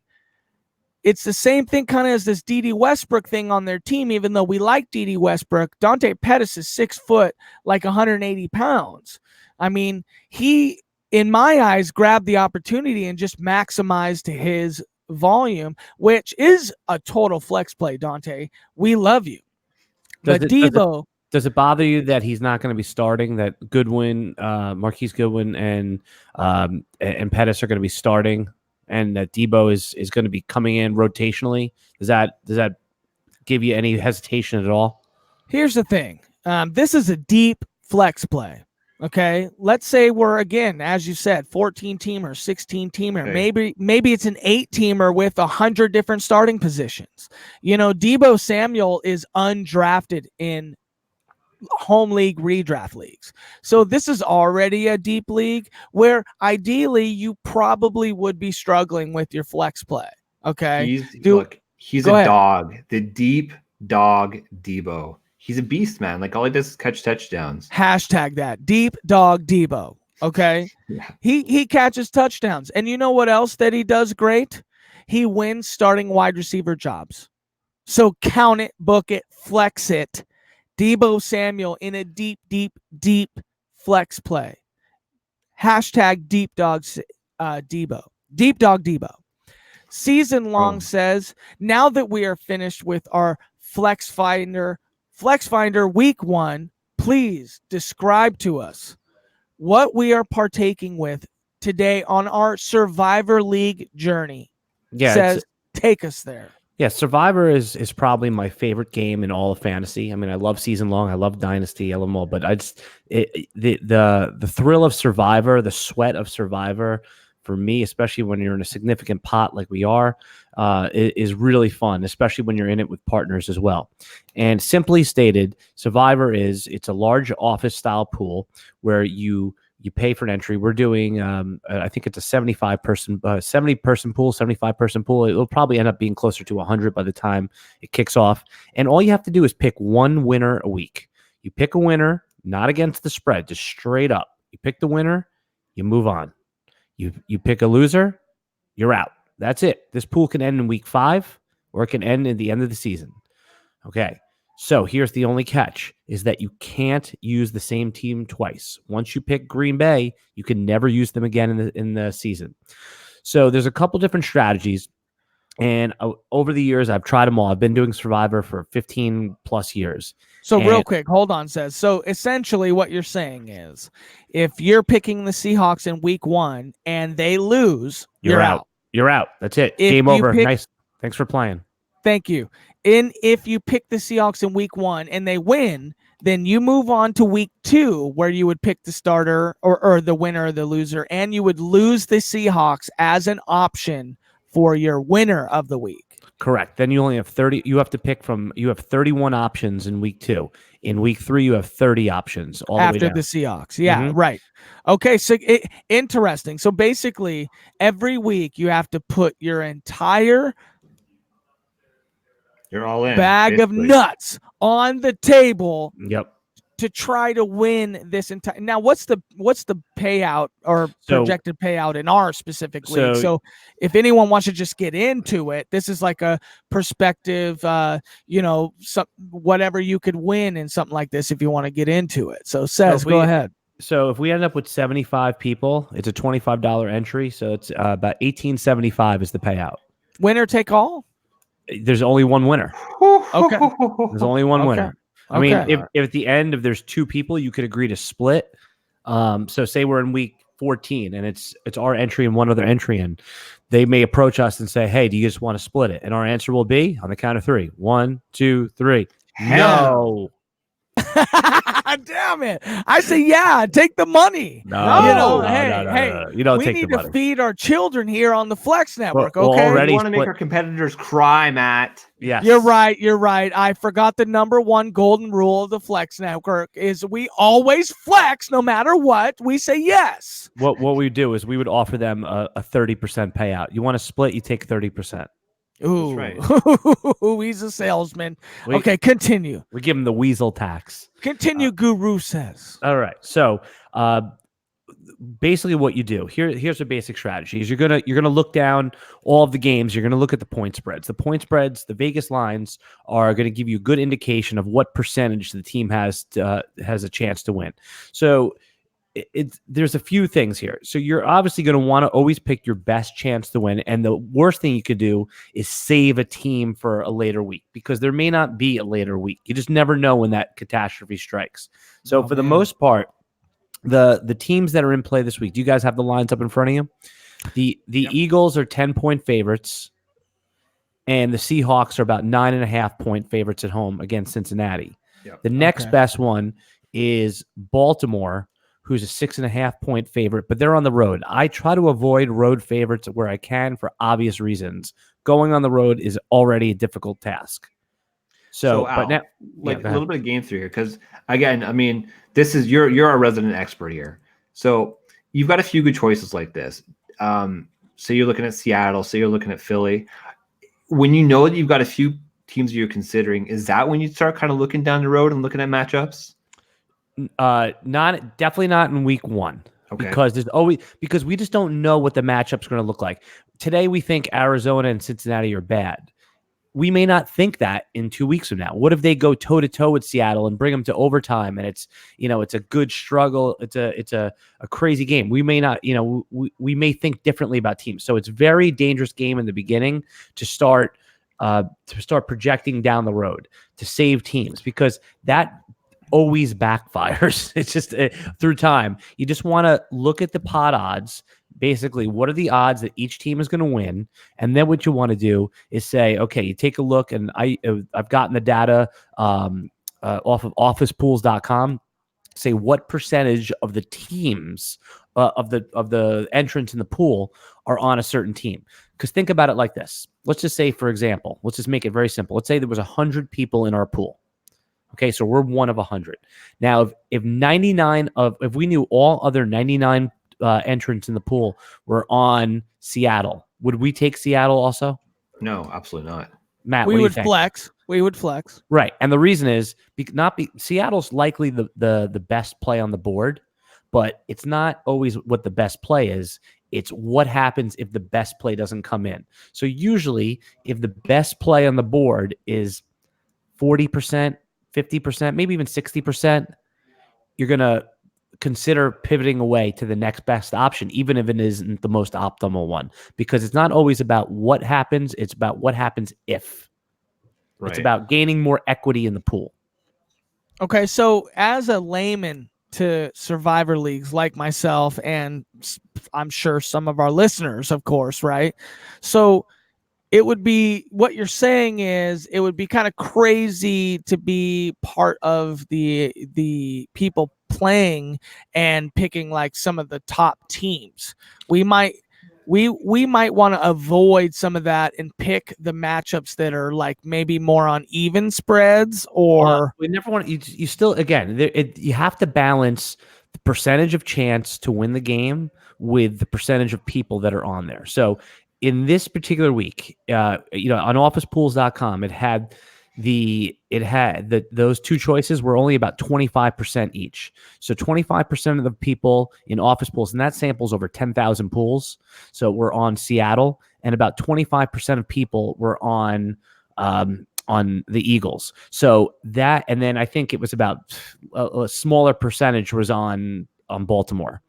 it's the same thing kind of as this D.D. Westbrook thing on their team, even though we like D.D. Westbrook. Dante Pettis is 6 foot, like 180 pounds. I mean, he, in my eyes, grabbed the opportunity and just maximized his volume, which is a total flex play, Dante. We love you. But Deebo...
Does it bother you that he's not going to be starting, that Goodwin, Marquise Goodwin and Pettis are going to be starting, and that Deebo is going to be coming in rotationally? Does that give you any hesitation at all?
Here's the thing. This is a deep flex play. Okay, let's say we're, again, as you said, 14-teamer, 16-teamer. Okay. Maybe it's an 8-teamer with 100 different starting positions. Deebo Samuel is undrafted in home league redraft leagues. So this is already a deep league where ideally you probably would be struggling with your flex play. Okay.
He's a dog. The deep dog Deebo. He's a beast, man. Like, all he does is catch touchdowns.
Hashtag that. Deep dog Deebo. Okay. Yeah. He catches touchdowns. And you know what else that he does great? He wins starting wide receiver jobs. So count it, book it, flex it. Deebo Samuel in a deep flex play. Hashtag deep dog Deebo. Deep dog Deebo. Season Long says, now that we are finished with our Flex Finder week 1, please describe to us what we are partaking with today on our Survivor League journey.
Yeah,
says, take us there.
Yeah, Survivor is probably my favorite game in all of fantasy. I mean, I love Season Long, I love Dynasty, I love them all, but the thrill of Survivor, the sweat of Survivor, for me, especially when you're in a significant pot like we are, is really fun, especially when you're in it with partners as well. And simply stated, Survivor it's a large office style pool where you pay for an entry. We're doing, I think it's a 70-person pool, 75-person pool. It'll probably end up being closer to 100 by the time it kicks off. And all you have to do is pick one winner a week. You pick a winner, not against the spread, just straight up. You pick the winner, you move on. You pick a loser, you're out. That's it. This pool can end in week 5, or it can end at the end of the season. Okay. So here's the only catch, is that you can't use the same team twice. Once you pick Green Bay, you can never use them again in the season. So there's a couple different strategies. And over the years, I've tried them all. I've been doing Survivor for 15 plus years.
So real quick, hold on, says. So essentially what you're saying is, if you're picking the Seahawks in week 1 and they lose, you're out.
You're out. That's it. Game over. Nice. Thanks for playing.
Thank you. If you pick the Seahawks in week 1 and they win, then you move on to week 2, where you would pick the starter or the winner or the loser, and you would lose the Seahawks as an option for your winner of the week.
Correct. Then you only have 30. You have to pick from. You have 31 options in week 2. In week 3, you have 30 options all
after
the way down.
The Seahawks. Yeah, right. Okay, so interesting. So basically, every week you have to put your entire
You're all in
bag of nuts on the table.
Yep.
to try to win this entire. Now, what's the payout or projected payout in our specific league? So if anyone wants to just get into it, this is like a perspective, whatever you could win in something like this if you want to get into it. So go ahead.
So if we end up with 75 people, it's a $25 entry. So it's about $18.75 is the payout.
Winner take all?
There's only one winner.
Okay.
There's only one winner. I mean,
Okay.
if at the end, if there's two people, you could agree to split. So say we're in week 14 and it's our entry and one other entry, and they may approach us and say, hey, do you just want to split it? And our answer will be on the count of 3. 1, 2, 3. No.
Damn it. I say, yeah, take the money.
No,
hey,
you don't
we
take
need
the
to
money.
feed our children here on the Flex Network.
Well,
okay.
already
You want to make our competitors cry, Matt.
Yes.
You're right. I forgot the number one golden rule of the Flex Network is we always flex no matter what. We say yes.
What we do is we would offer them a 30% payout. You want to split, you take 30%.
Ooh,
right.
He's a salesman. Okay, continue.
We give him the weasel tax.
Continue, Guru says.
All right. So basically what you do, here's a basic strategy is you're gonna look down all of the games, you're gonna look at the point spreads. The point spreads, the Vegas lines are gonna give you a good indication of what percentage the team has a chance to win. So there's a few things here. So you're obviously going to want to always pick your best chance to win. And the worst thing you could do is save a team for a later week, because there may not be a later week. You just never know when that catastrophe strikes. So the most part, the teams that are in play this week, do you guys have the lines up in front of you? The Eagles are 10-point favorites, and the Seahawks are about 9.5-point favorites at home against Cincinnati.
Yep.
The next best one is Baltimore, who's a 6.5-point favorite, but they're on the road. I try to avoid road favorites where I can for obvious reasons. Going on the road is already a difficult task. So
Al,
but now,
a little bit of game theory here, because again, I mean, this is you're our resident expert here. So you've got a few good choices like this. So you're looking at Seattle, so you're looking at Philly. When you know that you've got a few teams you're considering, is that when you start kind of looking down the road and looking at matchups?
Definitely not in week 1.
Okay.
Because we just don't know what the matchup's going to look like. Today we think Arizona and Cincinnati are bad. We may not think that in 2 weeks from now. What if they go toe to toe with Seattle and bring them to overtime, and it's a good struggle. It's a crazy game. We may not, we may think differently about teams. So it's a very dangerous game in the beginning to start projecting down the road to save teams, because that always backfires. It's just through time. You just want to look at the pot odds. Basically, what are the odds that each team is going to win? And then what you want to do is say, okay, you take a look, and I've gotten the data off of officepools.com. Say what percentage of the teams of the entrants in the pool are on a certain team. Because think about it like this. Let's just say, for example, let's just make it very simple. Let's say there was 100 people in our pool. Okay, so we're one of 100. Now, if we knew all other 99 entrants in the pool were on Seattle, would we take Seattle also?
No, absolutely not.
Matt,
we would flex. We would flex.
Right, and the reason is Seattle's likely the best play on the board, but it's not always what the best play is. It's what happens if the best play doesn't come in. So usually, if the best play on the board is 40%, 50%, maybe even 60%, you're going to consider pivoting away to the next best option, even if it isn't the most optimal one, because it's not always about what happens. It's about what happens if. Right. It's about gaining more equity in the pool.
Okay, so as a layman to Survivor leagues like myself, and I'm sure some of our listeners, of course, right? So it would be, what you're saying is, it would be kind of crazy to be part of the people playing and picking like some of the top teams. We might want to avoid some of that and pick the matchups that are like maybe more on even spreads, or
we never want you still, again, you have to balance the percentage of chance to win the game with the percentage of people that are on there. So in this particular week, on officepools.com, it had those two choices were only about 25% each. So 25% of the people in office pools, and that samples over 10,000 pools. So we're on Seattle, and about 25% of people were on the Eagles. So that, and then I think it was about a smaller percentage was on Baltimore.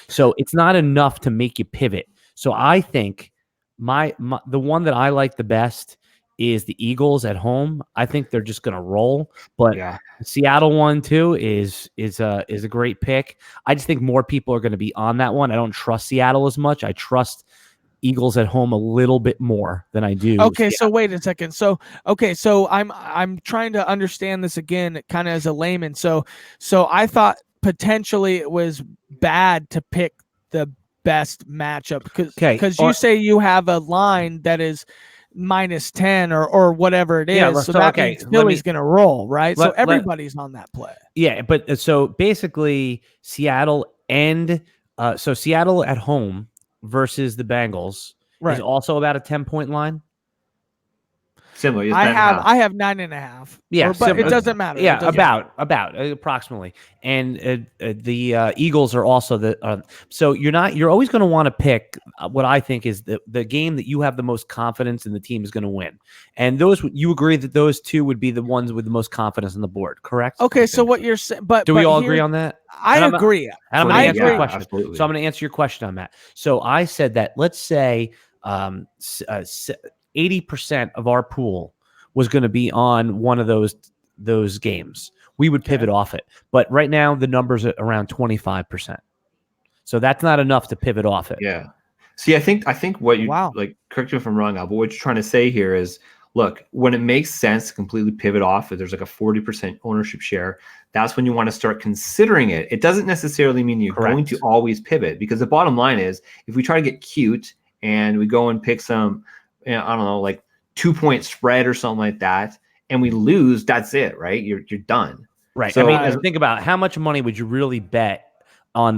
So it's not enough to make you pivot. So I think the one that I like the best is the Eagles at home. I think they're just going to roll, but
Yeah.
the Seattle one too is a great pick. I just think more people are going to be on that one. I don't trust Seattle as much. I trust Eagles at home a little bit more than I do.
Okay, so wait a second. So I'm trying to understand this again, kind of as a layman. So I thought potentially it was bad to pick the best matchup because you say you have a line that is -10 or whatever it is.
Yeah,
so that means Philly's going to roll, right? So everybody's on that play.
Yeah, but so basically Seattle so Seattle at home versus the Bengals is also about a 10-point line.
Similar.
I have 9.5.
Yeah,
but it doesn't matter.
Yeah, about approximately. And the Eagles are also so you're always going to want to pick what I think is the game that you have the most confidence in the team is going to win. And you agree that those two would be the ones with the most confidence on the board, correct?
Okay, so what you're saying, but
do we all agree on that?
I agree.
I'm going to answer your question.
Absolutely.
So I'm going to answer your question on that. So I said that let's say 80% of our pool was going to be on one of those games. We would pivot off it. But right now the numbers are around 25%. So that's not enough to pivot off it.
Yeah. See, I think what you like, correct me if I'm wrong, Al, but what you're trying to say here is, look, when it makes sense to completely pivot off, if there's like a 40% ownership share, that's when you want to start considering it. It doesn't necessarily mean you're going to always pivot, because the bottom line is, if we try to get cute and we go and pick some, I don't know, like 2-point spread or something like that, and we lose, that's it, right? You're done.
Right. So, I mean, think about how much money would you really bet on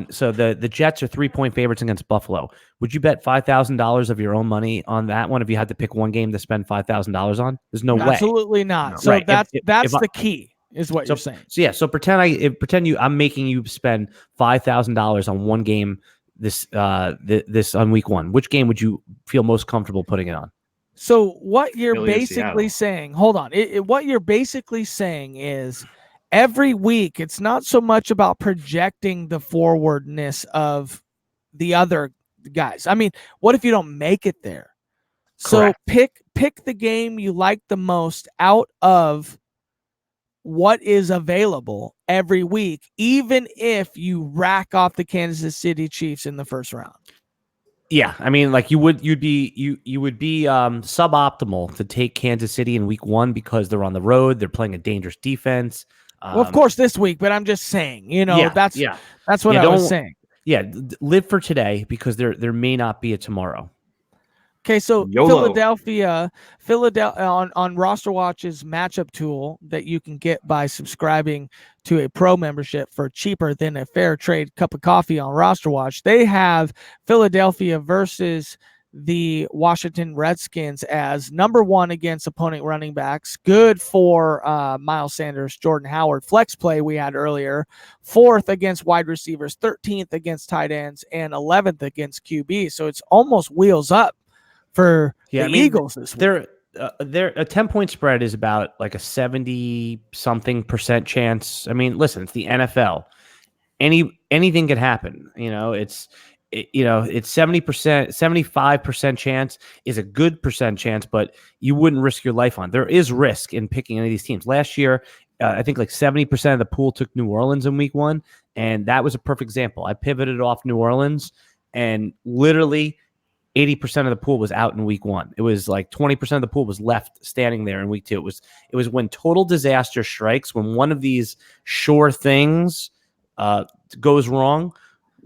so the Jets are 3-point favorites against Buffalo. Would you bet $5,000 of your own money on that one if you had to pick one game to spend $5,000 on? There's no way.
Absolutely not. No. So that's the key, is what you're saying.
So yeah. So I'm making you spend $5,000 on one game this on week 1. Which game would you feel most comfortable putting it on?
So what you're basically saying, hold on. What you're basically saying is, every week, it's not so much about projecting the forwardness of the other guys. I mean, what if you don't make it there? Correct. So pick the game you like the most out of what is available every week, even if you rack off the Kansas City Chiefs in the first round.
Yeah, I mean, like you would be suboptimal to take Kansas City in week 1 because they're on the road, they're playing a dangerous defense.
Well, of course, this week, but I'm just saying, that's what I was saying.
Yeah, live for today, because there may not be a tomorrow.
Okay, so Philadelphia on Roster Watch's matchup tool that you can get by subscribing to a pro membership for cheaper than a fair trade cup of coffee on Roster Watch. They have Philadelphia versus the Washington Redskins as number 1 against opponent running backs, good for Miles Sanders, Jordan Howard, flex play we had earlier, 4th against wide receivers, 13th against tight ends, and 11th against QB. So it's almost wheels up for the Eagles this week.
They're a 10-point spread is about like a 70-something% chance. I mean, listen, it's the NFL. Anything could happen. It's 70%, 75% chance is a good percent chance, but you wouldn't risk your life on. There is risk in picking any of these teams. Last year, I think like 70% of the pool took New Orleans in week 1, and that was a perfect example. I pivoted off New Orleans, and literally 80% of the pool was out in week 1. It was like 20% of the pool was left standing there in week 2. It was when total disaster strikes, when one of these sure things goes wrong.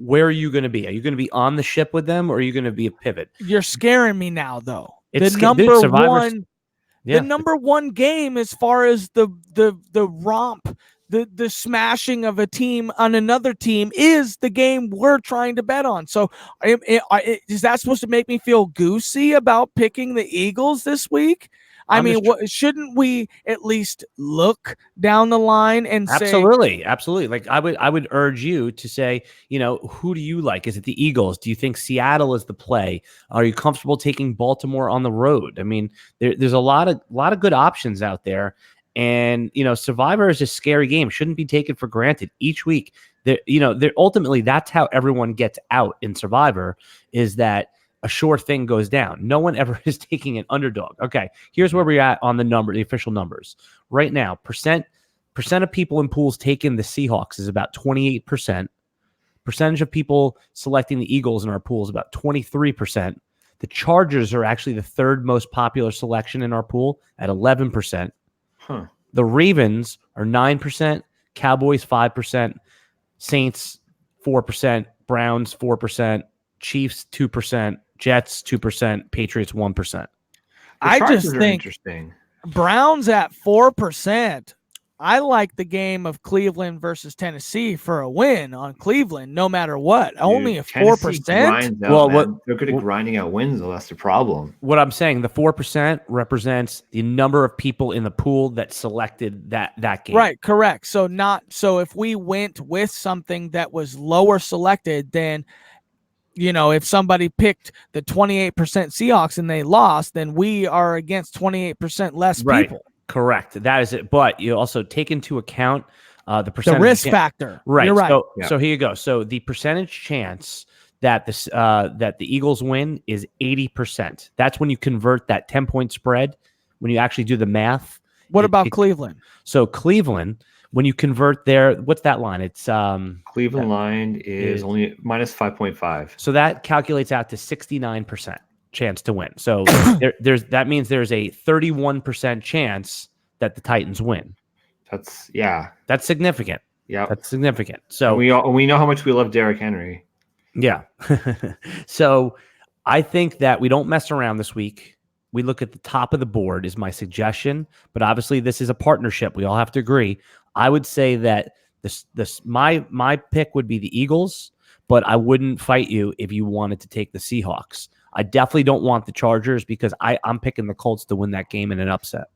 Where are you going to be? Are you going to be on the ship with them, or are you going to be a pivot?
You're scaring me now, though.
The
number one game as far as the romp the smashing of a team on another team is the game we're trying to bet on. So is that supposed to make me feel goosey about picking the Eagles this week? I mean, shouldn't we at least look down the line and
absolutely, like I would urge you to say, who do you like? Is it the Eagles? Do you think Seattle is the play? Are you comfortable taking Baltimore on the road? I mean, there's a lot of good options out there, and Survivor is a scary game. Shouldn't be taken for granted each week. They're ultimately that's how everyone gets out in Survivor, is that a sure thing goes down. No one ever is taking an underdog. Okay, here's where we're at on the official numbers. Right now, percent of people in pools taking the Seahawks is about 28%. Percentage of people selecting the Eagles in our pool is about 23%. The Chargers are actually the third most popular selection in our pool at 11%. The Ravens are 9%, Cowboys 5%, Saints 4%, Browns 4%, Chiefs 2%, Jets 2%, Patriots 1%.
I just think
interesting.
Browns at 4%. I like the game of Cleveland versus Tennessee for a win on Cleveland, no matter what. Dude, only a 4%.
Well, they're good at grinding out wins, though. That's the problem.
What I'm saying, the 4% represents the number of people in the pool that selected that game.
Right, correct. So if we went with something that was lower selected, then if somebody picked the 28% Seahawks and they lost, then we are against 28% less people.
Correct. That is it. But you also take into account the percentage,
the risk factor.
Right.
You're right.
So here you go. So the percentage chance that the Eagles win is 80%. That's when you convert that 10-point spread. When you actually do the math.
What about Cleveland?
So Cleveland, when you convert what's that line? It's
Cleveland line is only minus 5.5.
So that calculates out to 69% chance to win. So that means there's a 31% chance that the Titans win.
That's
significant.
Yeah,
that's significant. So
and we know how much we love Derrick Henry.
Yeah. So I think that we don't mess around this week. We look at the top of the board is my suggestion, but obviously this is a partnership. We all have to agree. I would say that my pick would be the Eagles, but I wouldn't fight you if you wanted to take the Seahawks. I definitely don't want the Chargers because I'm picking the Colts to win that game in an upset.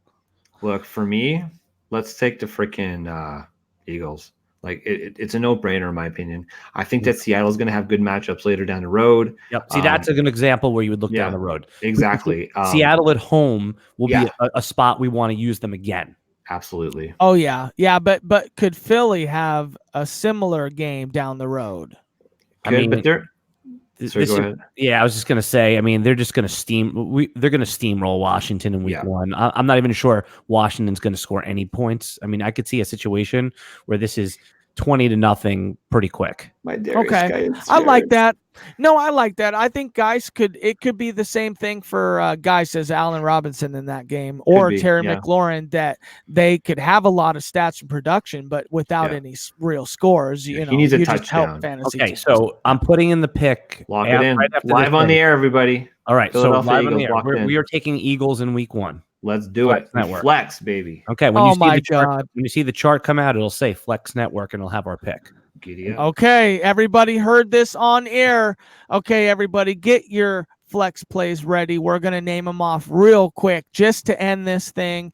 Look, for me, let's take the freaking Eagles. Like it's a no-brainer in my opinion. I think that Seattle's going to have good matchups later down the road.
Yep. See, that's a good example where you would look down the road.
Exactly.
Seattle at home will be a spot we want to use them again.
Absolutely.
Oh yeah, but could Philly have a similar game down the road?
But they're. Sorry, go ahead.
Yeah, I was just gonna say. I mean, they're just gonna they're gonna steamroll Washington in week one. I'm not even sure Washington's gonna score any points. I mean, I could see a situation where this is 20-0 pretty quick.
Okay, I like that. No, I like that. I think it could be the same thing for guys as Allen Robinson in that game or Terry McLaurin, that they could have a lot of stats and production, but without any real scores.
He needs a touchdown.
Fantasy teams.
So I'm putting in the pick.
Lock it in. Right live on the air, everybody.
All right, so live on the air. We are taking Eagles in week one.
Let's do it. Flex, baby.
Okay. When you see the chart come out, it'll say Flex Network, and it'll have our pick.
Okay, everybody heard this on air. Okay, everybody, get your flex plays ready. We're going to name them off real quick just to end this thing.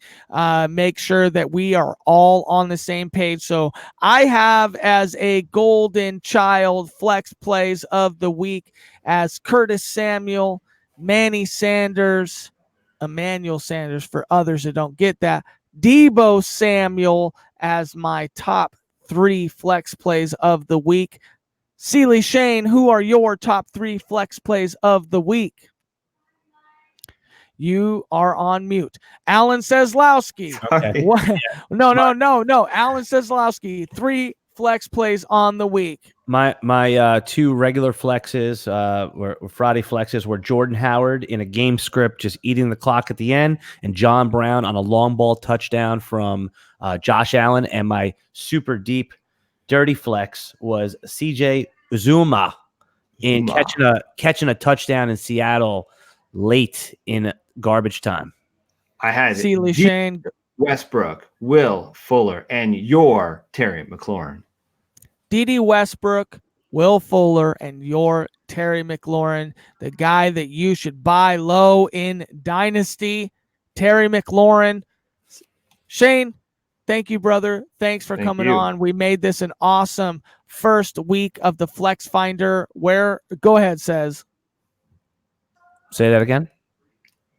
Make sure that we are all on the same page. So I have as a golden child flex plays of the week as Curtis Samuel, Manny Sanders, Emmanuel Sanders for others that don't get that, Deebo Samuel as my top 3 flex plays of the week. Sealy Shane, who are your top 3 flex plays of the week? You are on mute. Alan Seslowski.
Okay.
No. Alan Seslowski, 3 flex plays on the week.
My 2 regular flexes, were Friday flexes, were Jordan Howard in a game script, just eating the clock at the end, and John Brown on a long ball touchdown from Josh Allen. And my super deep, dirty flex was CJ Uzomah in catching a touchdown in Seattle late in garbage time.
I had
Sealy Shane.
Westbrook, Will Fuller, and your Terry McLaurin.
D.D. Westbrook, Will Fuller, and your Terry McLaurin, the guy that you should buy low in Dynasty. Terry McLaurin. Shane, thank you, brother. Thanks for coming on. We made this an awesome first week of the Flex Finder. Go ahead, Say
that again.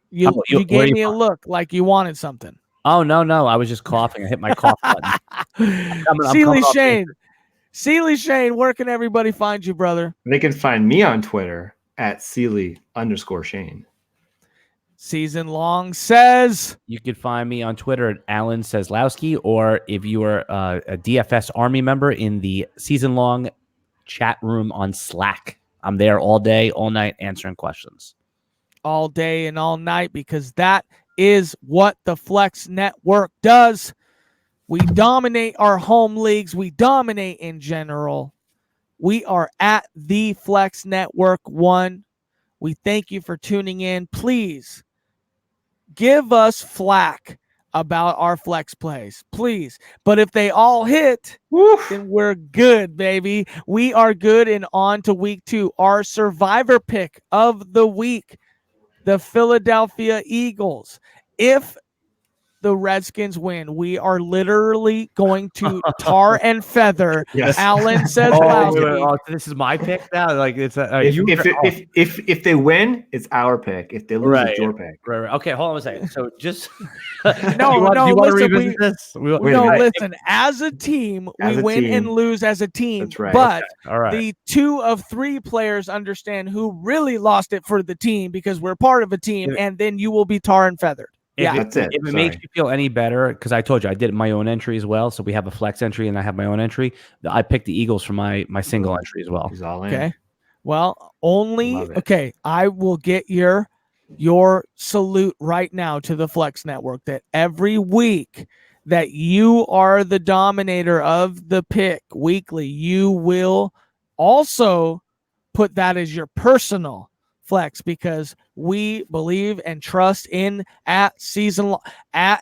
You gave me a look like you wanted something.
Oh, no. I was just coughing. I hit my cough button.
Sealy Shane, where can everybody find you, brother?
They can find me on Twitter at Sealy_Shane.
Season Long Says.
You can find me on Twitter at Alan Seslowski, or if you are a DFS Army member, in the Season Long chat room on Slack. I'm there all day, all night, answering questions.
All day and all night, because that is what the Flex Network does. We dominate our home leagues. We dominate in general. We are at the Flex Network 1. We thank you for tuning in. Please give us flack about our flex plays, please. But if they all hit, then we're good, baby. We are good, and on to week 2. Our survivor pick of the week, the Philadelphia Eagles. If the Redskins win, we are literally going to tar and feather Alan Seslowski.
So this is my pick now. Like it's
if they win, it's our pick. If they lose, it's your pick.
Right. Okay, hold on a second. So just
listen. As a team, we win and lose as a team.
That's right.
But
all right.
The 2 of 3 players understand who really lost it for the team, because we're part of a team, and then you will be tar and feathered.
That's it.
If it makes you feel any better, because I told you I did my own entry as well. So we have a flex entry and I have my own entry. I picked the Eagles for my single entry as well.
He's all in.
Okay. Well, I will get your salute right now to the Flex Network, that every week that you are the dominator of the pick weekly, you will also put that as your personal flex, because we believe and trust in at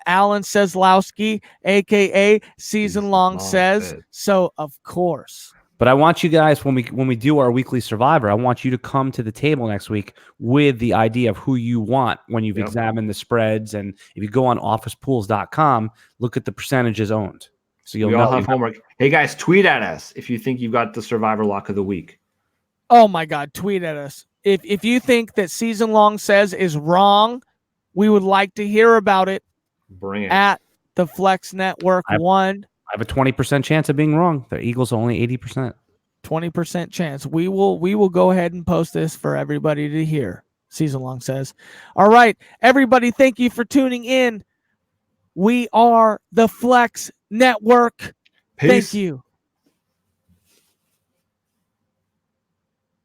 Alan Seslowski, aka Season Long Says. So of course.
But I want you guys, when we do our weekly survivor, I want you to come to the table next week with the idea of who you want when you've examined the spreads. And if you go on officepools.com, look at the percentages owned. So you'll all have
homework. Hey guys, tweet at us if you think you've got the survivor lock of the week.
Oh my God, tweet at us. If you think that Season Long Says is wrong, we would like to hear about it.
Bring it.
At the Flex Network 1.
I have a 20% chance of being wrong. The Eagles are only 80%.
20% chance. We will go ahead and post this for everybody to hear. Season Long Says. All right, everybody, thank you for tuning in. We are the Flex Network.
Peace.
Thank you.